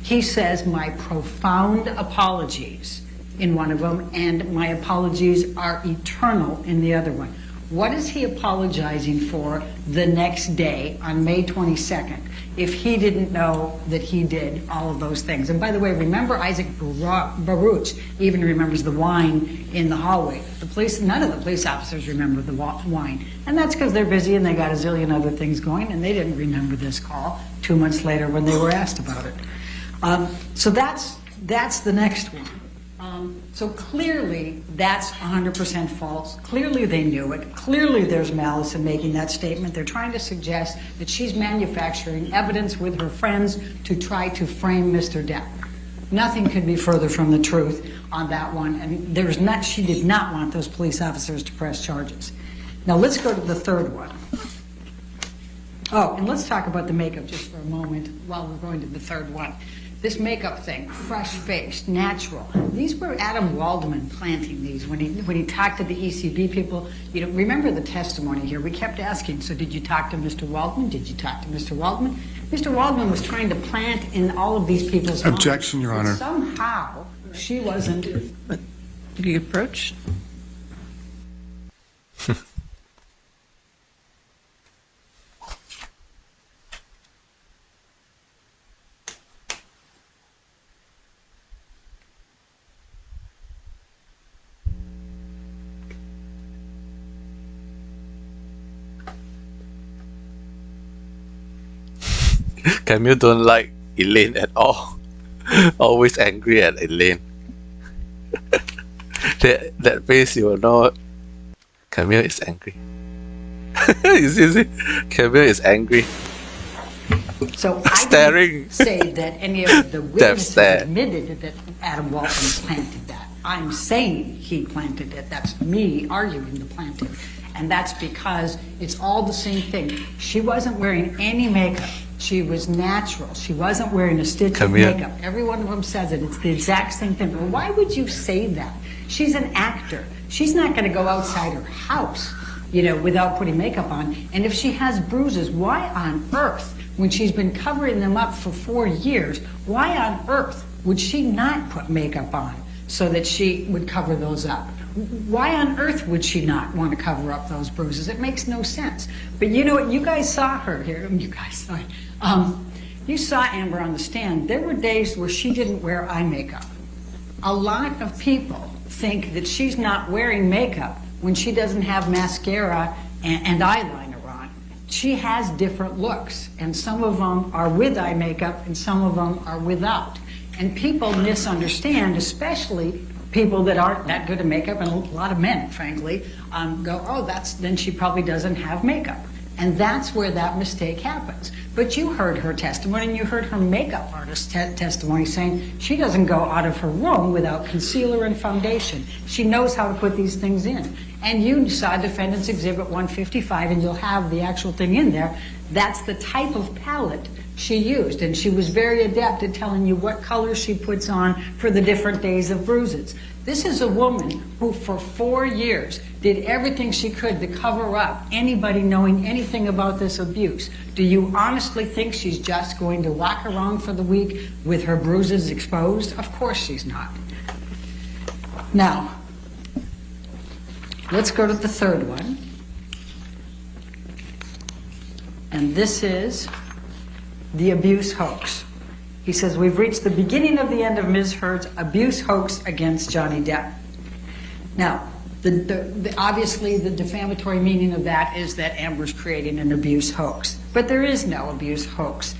G: he says, "My profound apologies" in one of them, and "my apologies are eternal" in the other one. What is he apologizing for the next day on May 22nd if he didn't know that he did all of those things? And by the way, remember Isaac Baruch even remembers the wine in the hallway. None of the police officers remember the wine. And that's because they're busy and they got a zillion other things going, and they didn't remember this call 2 months later when they were asked about it. So that's the next one. So clearly that's 100% false. Clearly they knew it. Clearly there's malice in making that statement. They're trying to suggest that she's manufacturing evidence with her friends to try to frame Mr. Depp. Nothing could be further from the truth on that one. And she did not want those police officers to press charges. Now let's go to the third one. Oh, and let's talk about the makeup just for a moment while we're going to the third one. This makeup thing, fresh-faced, natural. These were Adam Waldman planting these when he talked to the ECB people. You know, remember the testimony here. We kept asking, so did you talk to Mr. Waldman? Did you talk to Mr. Waldman? Mr. Waldman was trying to plant in all of these people's homes.
E: Objection, Your Honor.
G: But somehow, she wasn't.
A: The approach?
B: Camille don't like Elaine at all. Always angry at Elaine. that face, you will know Camille is angry. you see? Camille is angry.
G: So I
B: Staring.
G: didn't say that any of the witnesses
B: stare.
G: admitted that Adam Waldman planted that. I'm saying he planted it. That's me arguing the planting. And that's because it's all the same thing. She wasn't wearing any makeup. She was natural. She wasn't wearing a stitch
B: Camille.
G: of makeup. Every one of them says it. It's the exact same thing. Well, why would you say that? She's an actor. She's not going to go outside her house, you know, without putting makeup on. And if she has bruises, why on earth, when she's been covering them up for 4 years, why on earth would she not put makeup on so that she would cover those up? Why on earth would she not want to cover up those bruises? It makes no sense. But you know what? You guys saw her here. You guys saw it. You saw Amber on the stand. There were days where she didn't wear eye makeup. A lot of people think that she's not wearing makeup when she doesn't have mascara and eyeliner on. She has different looks, and some of them are with eye makeup and some of them are without. And people misunderstand, especially people that aren't that good at makeup, and a lot of men, frankly, go, oh, then she probably doesn't have makeup. And that's where that mistake happens. But you heard her testimony, and you heard her makeup artist testimony saying she doesn't go out of her room without concealer and foundation. She knows how to put these things in. And you saw Defendant's Exhibit 155, and you'll have the actual thing in there. That's the type of palette she used, and she was very adept at telling you what colors she puts on for the different days of bruises. This is a woman who for 4 years did everything she could to cover up anybody knowing anything about this abuse. Do you honestly think she's just going to walk around for the week with her bruises exposed? Of course she's not. Now, let's go to the third one. And this is the abuse hoax. He says, we've reached the beginning of the end of Ms. Heard's abuse hoax against Johnny Depp. Now, obviously the defamatory meaning of that is that Amber's creating an abuse hoax. But there is no abuse hoax.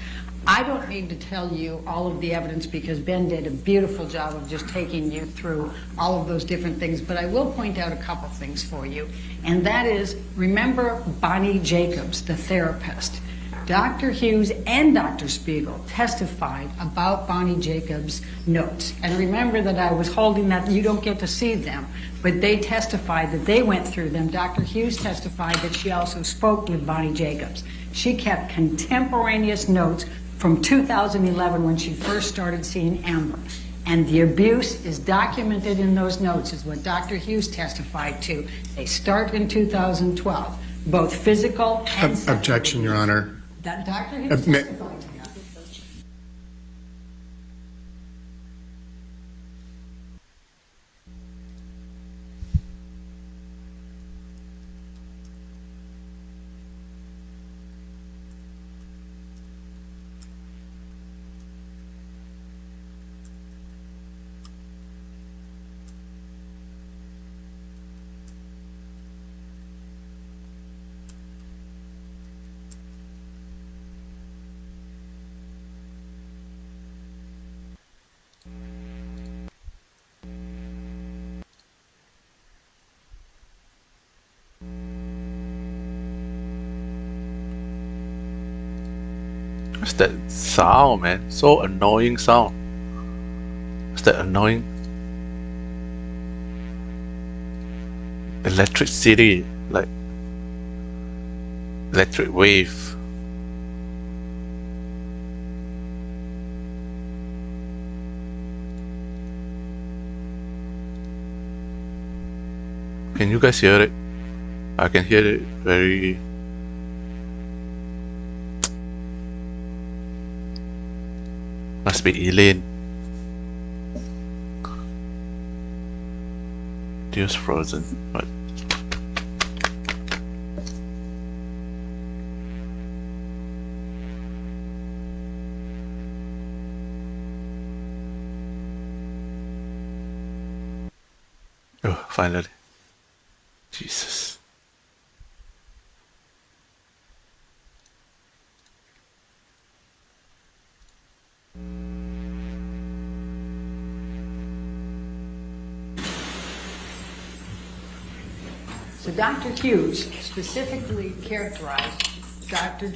G: I don't need to tell you all of the evidence because Ben did a beautiful job of just taking you through all of those different things, but I will point out a couple things for you. And that is, remember Bonnie Jacobs, the therapist. Dr. Hughes and Dr. Spiegel testified about Bonnie Jacobs' notes. And remember that I was holding that, you don't get to see them, but they testified that they went through them. Dr. Hughes testified that she also spoke with Bonnie Jacobs. She kept contemporaneous notes from 2011 when she first started seeing Amber. And the abuse is documented in those notes, is what Dr. Hughes testified to. They start in 2012, both physical and sexual.
E: Objection, Your Honor.
G: That Dr. Hughes testified to that.
B: What's that sound, man? So annoying sound. What's that annoying? Electricity, like electric wave. Can you guys hear it? I can hear it very... Must be Elaine. Video's frozen. What? Oh, finally. Jesus.
G: So Dr. Hughes specifically characterized Dr.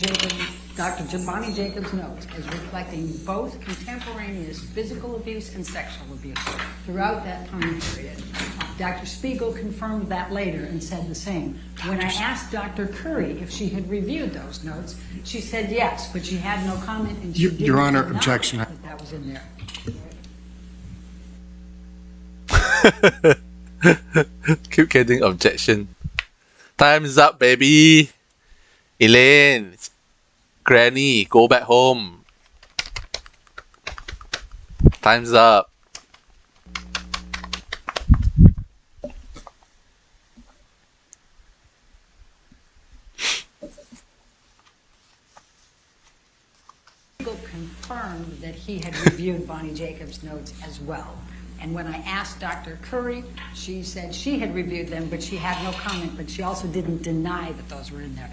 G: Bonnie Jacobs' notes as reflecting both contemporaneous physical abuse and sexual abuse throughout that time period. Dr. Spiegel confirmed that later and said the same. When I asked Dr. Curry if she had reviewed those notes, she said yes, but she had no comment and she
E: Your Honor,
G: didn't
E: objection.
G: acknowledge that was in there.
B: Keep getting objection. Time's up, baby. Elaine, Granny, go back home. Time's up.
G: Confirmed that he had reviewed Bonnie Jacobs' notes as well. And when I asked Dr. Curry, she said she had reviewed them, but she had no comment, but she also didn't deny that those were in there.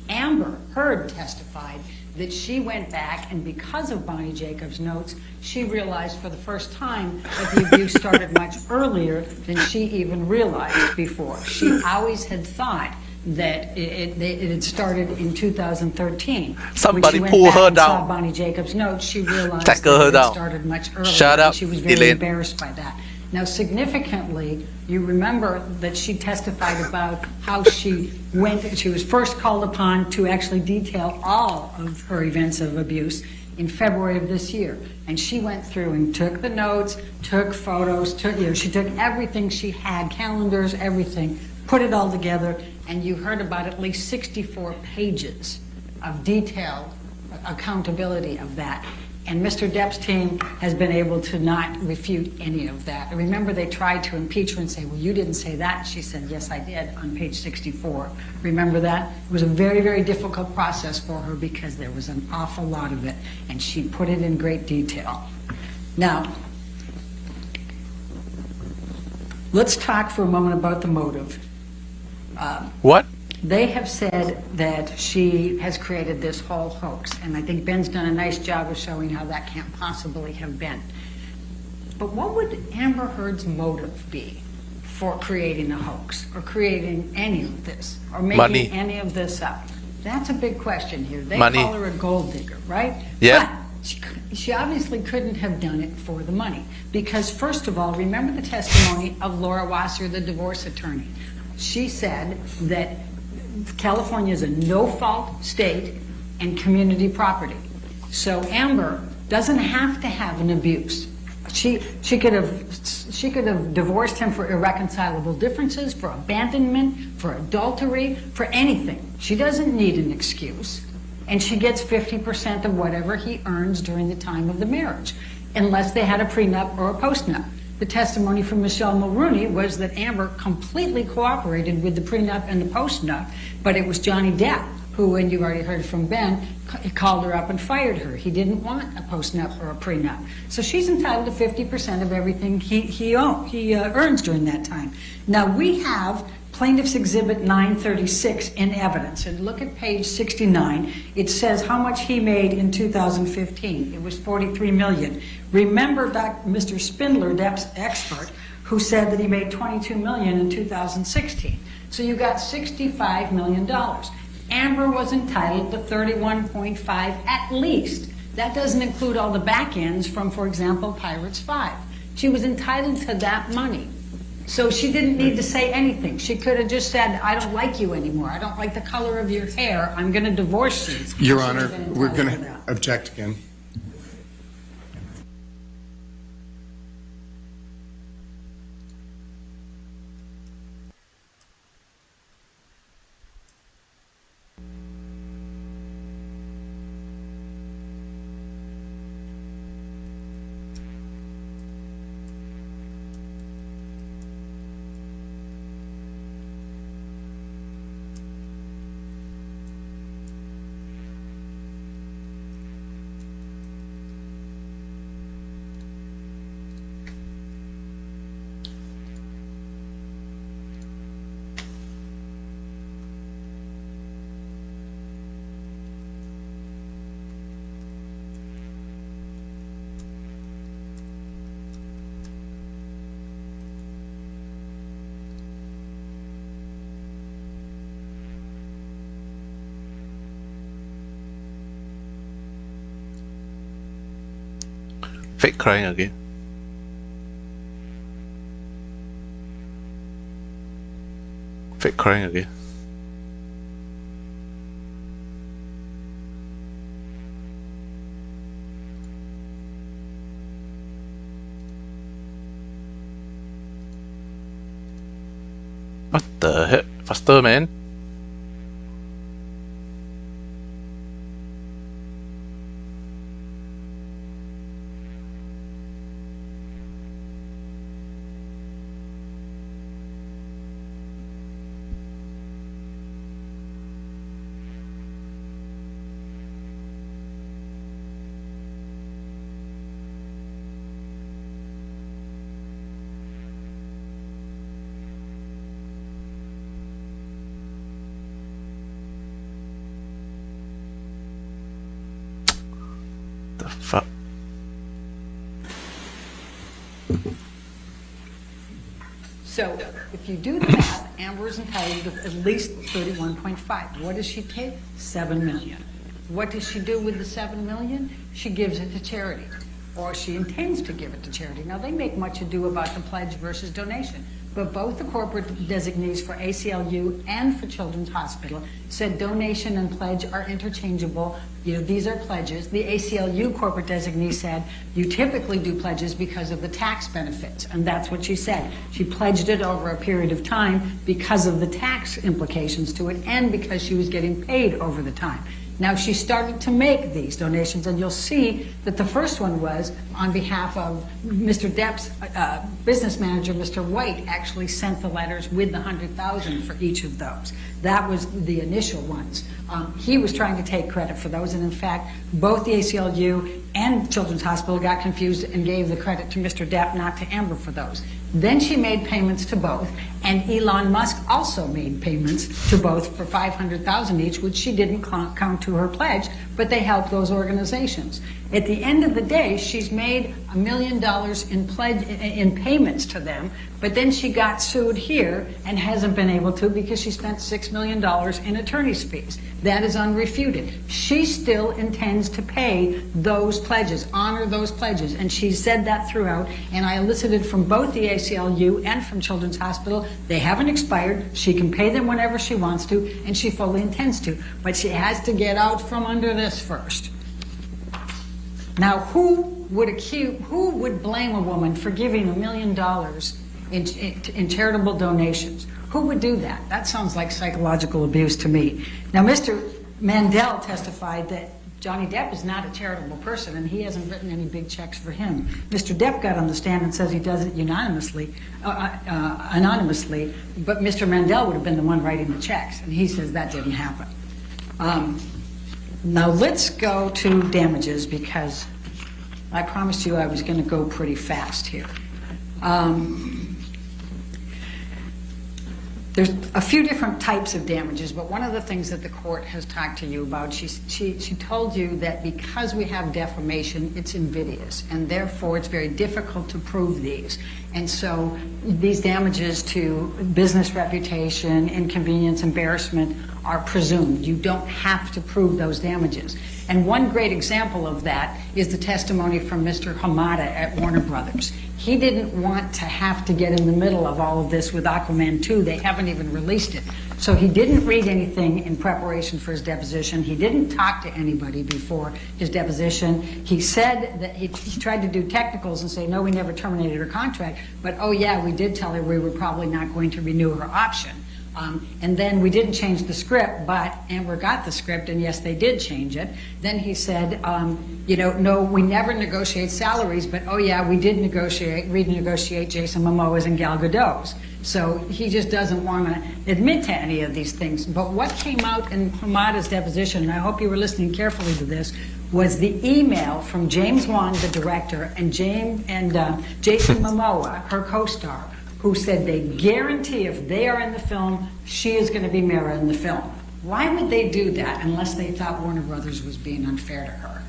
G: Amber Heard testified that she went back, and because of Bonnie Jacobs' notes, she realized for the first time that the abuse started much earlier than she even realized before. She always had thought that it had started in 2013.
B: Somebody
G: when she
B: pull
G: went back
B: her
G: and saw
B: down.
G: Bonnie Jacobs' notes, she realized
B: Tackle
G: that
B: her
G: it
B: down.
G: started much earlier.
B: Shut up,
G: She was very
B: Elaine.
G: embarrassed by that. Now, significantly, you remember that she testified about how she was first called upon to actually detail all of her events of abuse in February of this year. And she went through and took the notes, took photos, she took everything she had, calendars, everything, put it all together, and you heard about at least 64 pages of detailed accountability of that. And Mr. Depp's team has been able to not refute any of that. Remember, they tried to impeach her and say, well, you didn't say that. She said, yes, I did, on page 64. Remember that? It was a very, very difficult process for her because there was an awful lot of it, and she put it in great detail. Now, let's talk for a moment about the motive.
B: What?
G: They have said that she has created this whole hoax, and I think Ben's done a nice job of showing how that can't possibly have been. But what would Amber Heard's motive be for creating a hoax or creating any of this or making
B: Money.
G: any of this up? That's a big question here. They
B: Money.
G: call her a gold digger, right?
B: Yeah.
G: But she obviously couldn't have done it for the money because, first of all, remember the testimony of Laura Wasser, the divorce attorney. She said that California is a no-fault state and community property. So Amber doesn't have to have an abuse. She could have divorced him for irreconcilable differences, for abandonment, for adultery, for anything. She doesn't need an excuse. And she gets 50% of whatever he earns during the time of the marriage, unless they had a prenup or a postnup. The testimony from Michelle Mulrooney was that Amber completely cooperated with the prenup and the postnup, but it was Johnny Depp who, and you've already heard from Ben, called her up and fired her. He didn't want a postnup or a prenup. So she's entitled to 50% of everything he earns during that time. Now, we have Plaintiff's Exhibit 936 in evidence. And look at page 69. It says how much he made in 2015. It was $43 million. Remember Mr. Spindler, Depp's expert, who said that he made $22 million in 2016. So you got $65 million. Amber was entitled to 31.5 at least. That doesn't include all the back ends from, for example, Pirates 5. She was entitled to that money. So she didn't need to say anything. She could have just said, I don't like you anymore. I don't like the color of your hair. I'm going to divorce you.
E: Your
G: She
E: Honor,
G: would have been
E: we're
G: entitled
E: going
G: to
E: to
G: that.
E: object again.
B: Fake crying again. Fake crying again. What the heck? Faster, man. The fuck?
G: So if you do the math, Amber is entitled to at least 31.5. What does she take? 7 million. What does she do with the 7 million? She gives it to charity, or she intends to give it to charity. Now, they make much ado about the pledge versus donation, but both the corporate designees for ACLU and for Children's Hospital said donation and pledge are interchangeable. You know, these are pledges. The ACLU corporate designee said you typically do pledges because of the tax benefits, and that's what she said. She pledged it over a period of time because of the tax implications to it and because she was getting paid over the time. Now, she started to make these donations, and you'll see that the first one was on behalf of Mr. Depp's business manager, Mr. White, actually sent the letters with the $100,000 for each of those. That was the initial ones. He was trying to take credit for those, and in fact, both the ACLU and Children's Hospital got confused and gave the credit to Mr. Depp, not to Amber, for those. Then she made payments to both, and Elon Musk also made payments to both for $500,000 each, which she didn't count to her pledge, but they helped those organizations. At the end of the day, she's made $1 million in payments to them, but then she got sued here and hasn't been able to because she spent $6 million in attorney's fees. That is unrefuted. She still intends to pay those pledges, honor those pledges, and she said that throughout, and I elicited from both the ACLU and from Children's Hospital, they haven't expired, she can pay them whenever she wants to, and she fully intends to, but she has to get out from under this first. Now, who would blame a woman for giving $1 million in charitable donations? Who would do that? That sounds like psychological abuse to me. Now, Mr. Mandel testified that Johnny Depp is not a charitable person, and he hasn't written any big checks for him. Mr. Depp got on the stand and says he does it anonymously, but Mr. Mandel would have been the one writing the checks, and he says that didn't happen. Now let's go to damages, because I promised you I was going to go pretty fast here. There's a few different types of damages, but one of the things that the court has talked to you about, she told you that because we have defamation, it's invidious, and therefore it's very difficult to prove these. And so these damages to business reputation, inconvenience, embarrassment are presumed. You don't have to prove those damages. And one great example of that is the testimony from Mr. Hamada at Warner Brothers. He didn't want to have to get in the middle of all of this with Aquaman 2. They haven't even released it. So he didn't read anything in preparation for his deposition. He didn't talk to anybody before his deposition. He said that he tried to do technicals and say, no, we never terminated her contract, but oh yeah, we did tell her we were probably not going to renew her option. And then we didn't change the script, but Amber got the script, and yes, they did change it. Then he said, no, we never negotiate salaries, but oh yeah, we did renegotiate Jason Momoa's and Gal Gadot's. So he just doesn't want to admit to any of these things. But what came out in Hamada's deposition, and I hope you were listening carefully to this, was the email from James Wan, the director, and Jason Momoa, her co-star, who said they guarantee if they are in the film, she is going to be Mara in the film. Why would they do that unless they thought Warner Brothers was being unfair to her?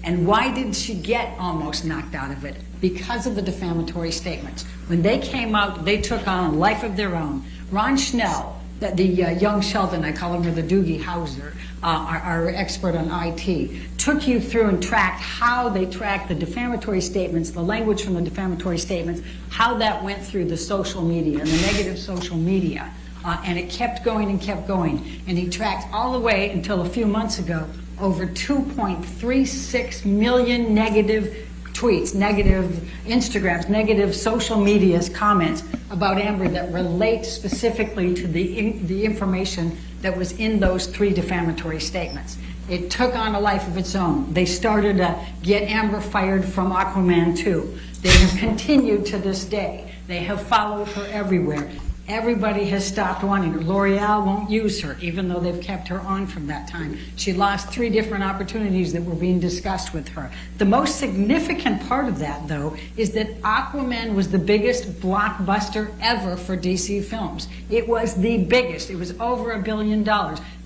G: And why did she get almost knocked out of it? Because of the defamatory statements. When they came out, they took on a life of their own. Ron Schnell the young Sheldon, I call him the Doogie Howser, our expert on IT, took you through and tracked how they tracked the defamatory statements, the language from the defamatory statements, how that went through the social media and the negative social media. And it kept going and kept going. And he tracked all the way until a few months ago over 2.36 million negative tweets, negative Instagrams, negative social media's comments about Amber that relate specifically to the information that was in those 3 defamatory statements. It took on a life of its own. They started to get Amber fired from Aquaman 2. They have continued to this day. They have followed her everywhere. Everybody has stopped wanting her. L'Oreal won't use her, even though they've kept her on from that time. She lost 3 different opportunities that were being discussed with her. The most significant part of that, though, is that Aquaman was the biggest blockbuster ever for DC Films. It was the biggest. It was over $1 billion.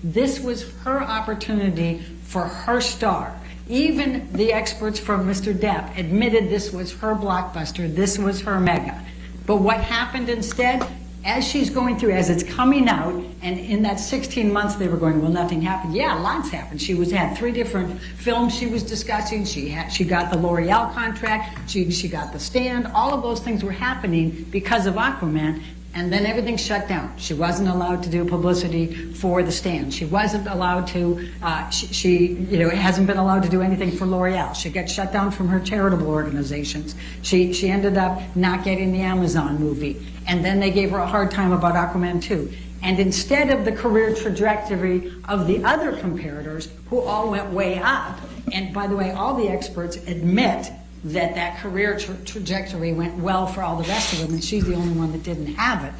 G: This was her opportunity for her star. Even the experts from Mr. Depp admitted this was her blockbuster. This was her mega. But what happened instead? As she's going through, as it's coming out, and in that 16 months they were going, well, nothing happened. Yeah, lots happened. She had 3 different films she was discussing. She got the L'Oreal contract. She got The Stand. All of those things were happening because of Aquaman. And then everything shut down. She wasn't allowed to do publicity for The Stand. She wasn't allowed to, she hasn't been allowed to do anything for L'Oreal. She got shut down from her charitable organizations. She ended up not getting the Amazon movie. And then they gave her a hard time about Aquaman 2. And instead of the career trajectory of the other comparators, who all went way up, and by the way, all the experts admit that career trajectory went well for all the rest of them, and she's the only one that didn't have it.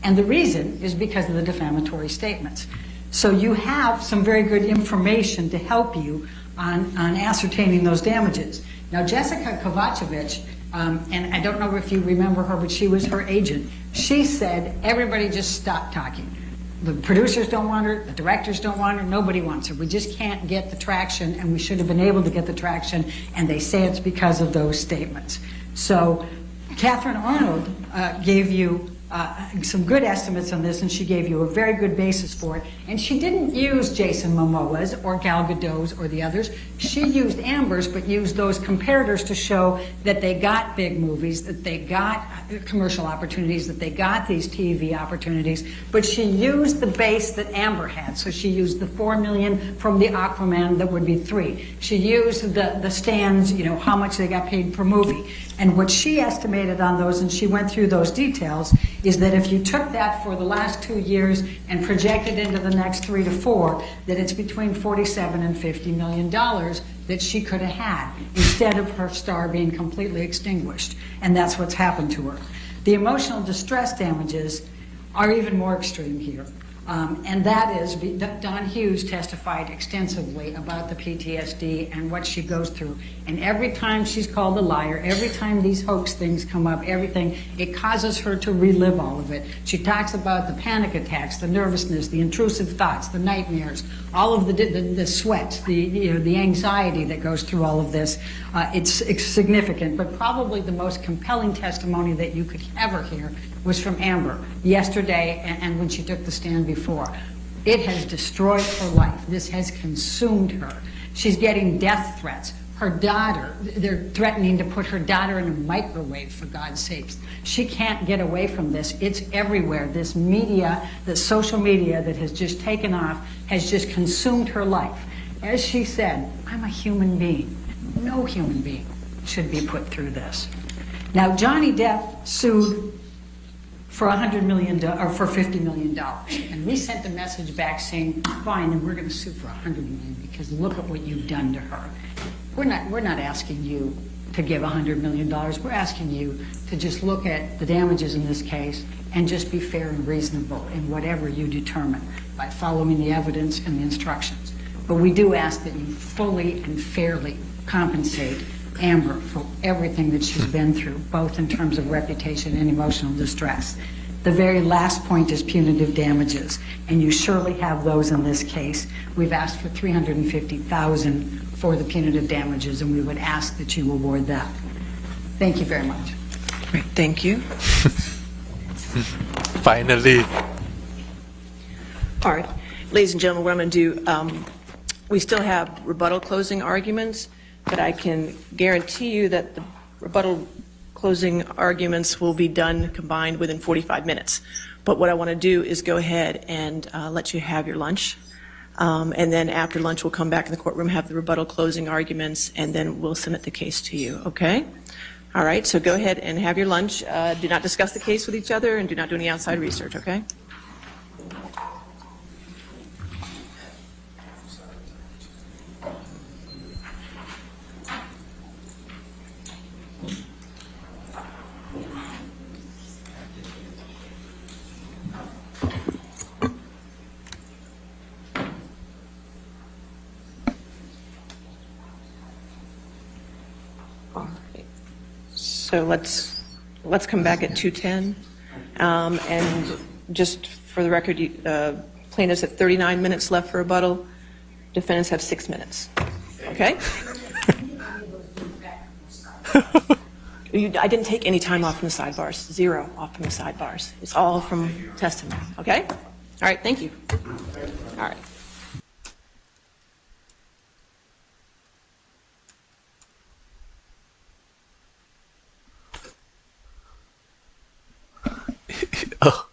G: And the reason is because of the defamatory statements. So you have some very good information to help you on ascertaining those damages. Now, Jessica Kovacevic, and I don't know if you remember her, but she was her agent. She said, everybody just stop talking. The producers don't want her, the directors don't want her, nobody wants her. We just can't get the traction, and we should have been able to get the traction, and they say it's because of those statements. So Catherine Arnold gave you some good estimates on this, and she gave you a very good basis for it. And she didn't use Jason Momoa's or Gal Gadot's or the others. She used Amber's, but used those comparators to show that they got big movies, that they got commercial opportunities, that they got these TV opportunities. But she used the base that Amber had. So she used the $4 million from the Aquaman, that would be 3. She used the stands, how much they got paid per movie. And what she estimated on those, and she went through those details, is that if you took that for the last 2 years and projected into the next 3 to 4, that it's between $47 and $50 million that she could have had, instead of her star being completely extinguished. And that's what's happened to her. The emotional distress damages are even more extreme here. And that is, Don Hughes testified extensively about the PTSD and what she goes through. And every time she's called a liar, every time these hoax things come up, everything, it causes her to relive all of it. She talks about the panic attacks, the nervousness, the intrusive thoughts, the nightmares, all of the sweat, the anxiety that goes through all of this. It's significant, but probably the most compelling testimony that you could ever hear was from Amber yesterday, and when she took the stand before. It has destroyed her life. This has consumed her. She's getting death threats. Her daughter, they're threatening to put her daughter in a microwave, for God's sakes. She can't get away from this. It's everywhere. This media, the social media that has just taken off, has just consumed her life. As she said, I'm a human being. No human being should be put through this. Now, Johnny Depp sued for $100 million or for $50 million, and we sent a message back saying, fine, then we're going to sue for $100 million because look at what you've done to her. We're not asking you to give $100 million. We're asking you to just look at the damages in this case and just be fair and reasonable in whatever you determine by following the evidence and the instructions. But we do ask that you fully and fairly compensate Amber for everything that she's been through, both in terms of reputation and emotional distress. The very last point is punitive damages, and you surely have those in this case. We've asked for $350,000 for the punitive damages, and we would ask that you award that. Thank you very much.
A: Great, thank you.
B: Finally.
A: All right, ladies and gentlemen, what I'm going to do, we still have rebuttal closing arguments, but I can guarantee you that the rebuttal closing arguments will be done combined within 45 minutes. But what I want to do is go ahead and let you have your lunch. And then after lunch, we'll come back in the courtroom, have the rebuttal closing arguments, and then we'll submit the case to you, okay? All right, so go ahead and have your lunch. Do not discuss the case with each other, and do not do any outside research, okay? So let's come back at 2:10. And just for the record, plaintiffs have 39 minutes left for rebuttal. Defendants have 6 minutes. Okay? I didn't take any time off from the sidebars. 0 off from the sidebars. It's all from testimony. Okay? All right, thank you. All right.
B: Oh.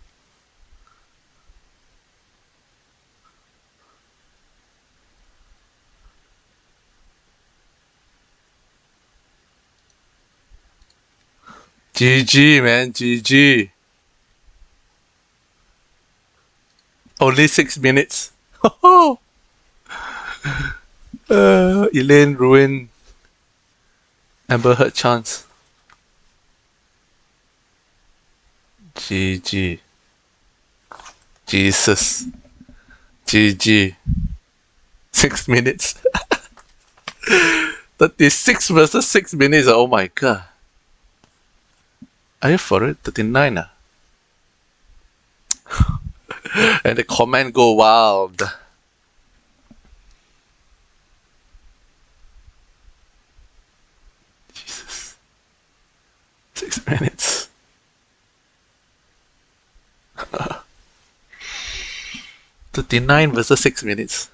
B: GG, man, GG. Only 6 minutes. Elaine ruined Amber Heard chance. GG. Jesus. GG. 6 minutes. 36 versus 6 minutes. Oh my god. Are you for it? 39 ah? And the comment go wild. Jesus. 6 minutes. 39 versus 6 minutes.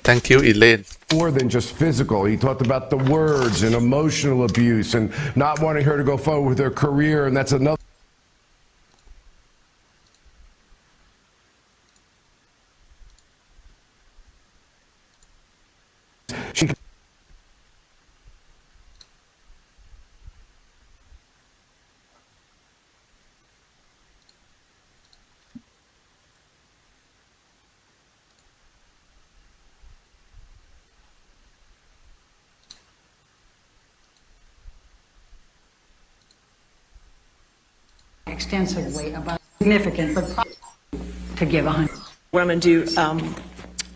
B: Thank you, Elaine.
H: More than just physical. He talked about the words and emotional abuse and not wanting her to go forward with her career, and that's another. She
G: extensively about significant, but to give 100.
A: What I'm going to do,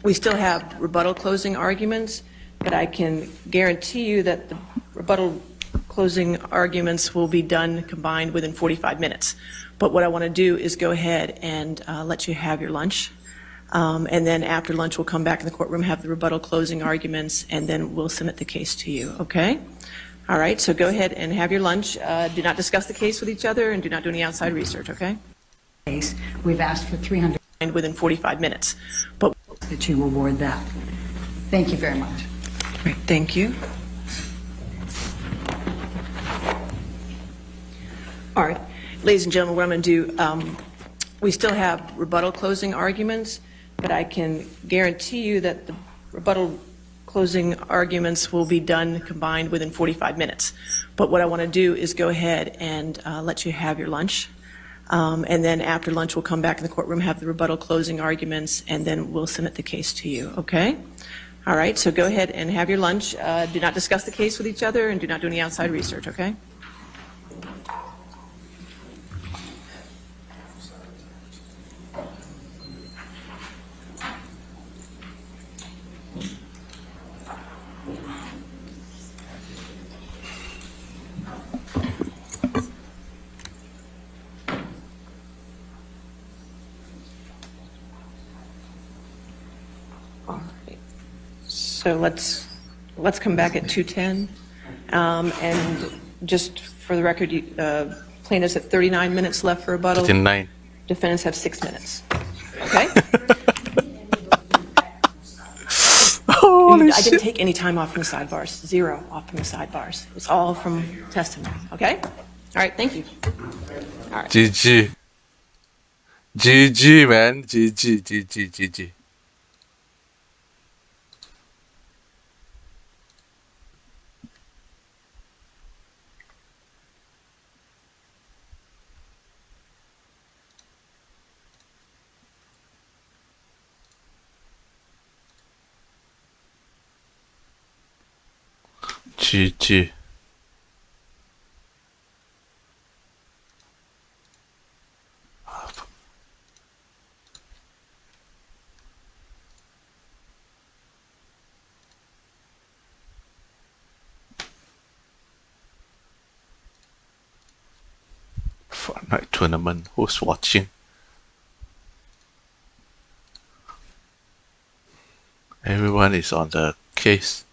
A: we still have rebuttal closing arguments, but I can guarantee you that the rebuttal closing arguments will be done combined within 45 minutes. But what I want to do is go ahead and let you have your lunch. And then after lunch, we'll come back in the courtroom, have the rebuttal closing arguments, and then we'll submit the case to you, okay? All right, so go ahead and have your lunch. Do not discuss the case with each other, and do not do any outside research, okay?
G: Case, we've asked for 300
A: Within 45 minutes. But
G: that you award that. Thank you very much.
A: Great, thank you. All right, ladies and gentlemen, what I'm going to do, we still have rebuttal closing arguments, but I can guarantee you that the rebuttal closing arguments will be done combined within 45 minutes. But what I want to do is go ahead and let you have your lunch. And then after lunch, we'll come back in the courtroom, have the rebuttal closing arguments, and then we'll submit the case to you, okay? All right, so go ahead and have your lunch. Do not discuss the case with each other, and do not do any outside research, okay? So let's come back at 2:10. And just for the record, Plaintiffs have 39 minutes left for rebuttal.
B: 39.
A: Defendants have 6 minutes. Okay?
B: Holy
A: I didn't
B: shit.
A: take any time off from the sidebars. 0 off from the sidebars. It's all from testimony. Okay? All right, thank you.
B: GG. GG, man. GG, GG, GG. GG. Fortnite tournament. Who's watching? Everyone is on the case.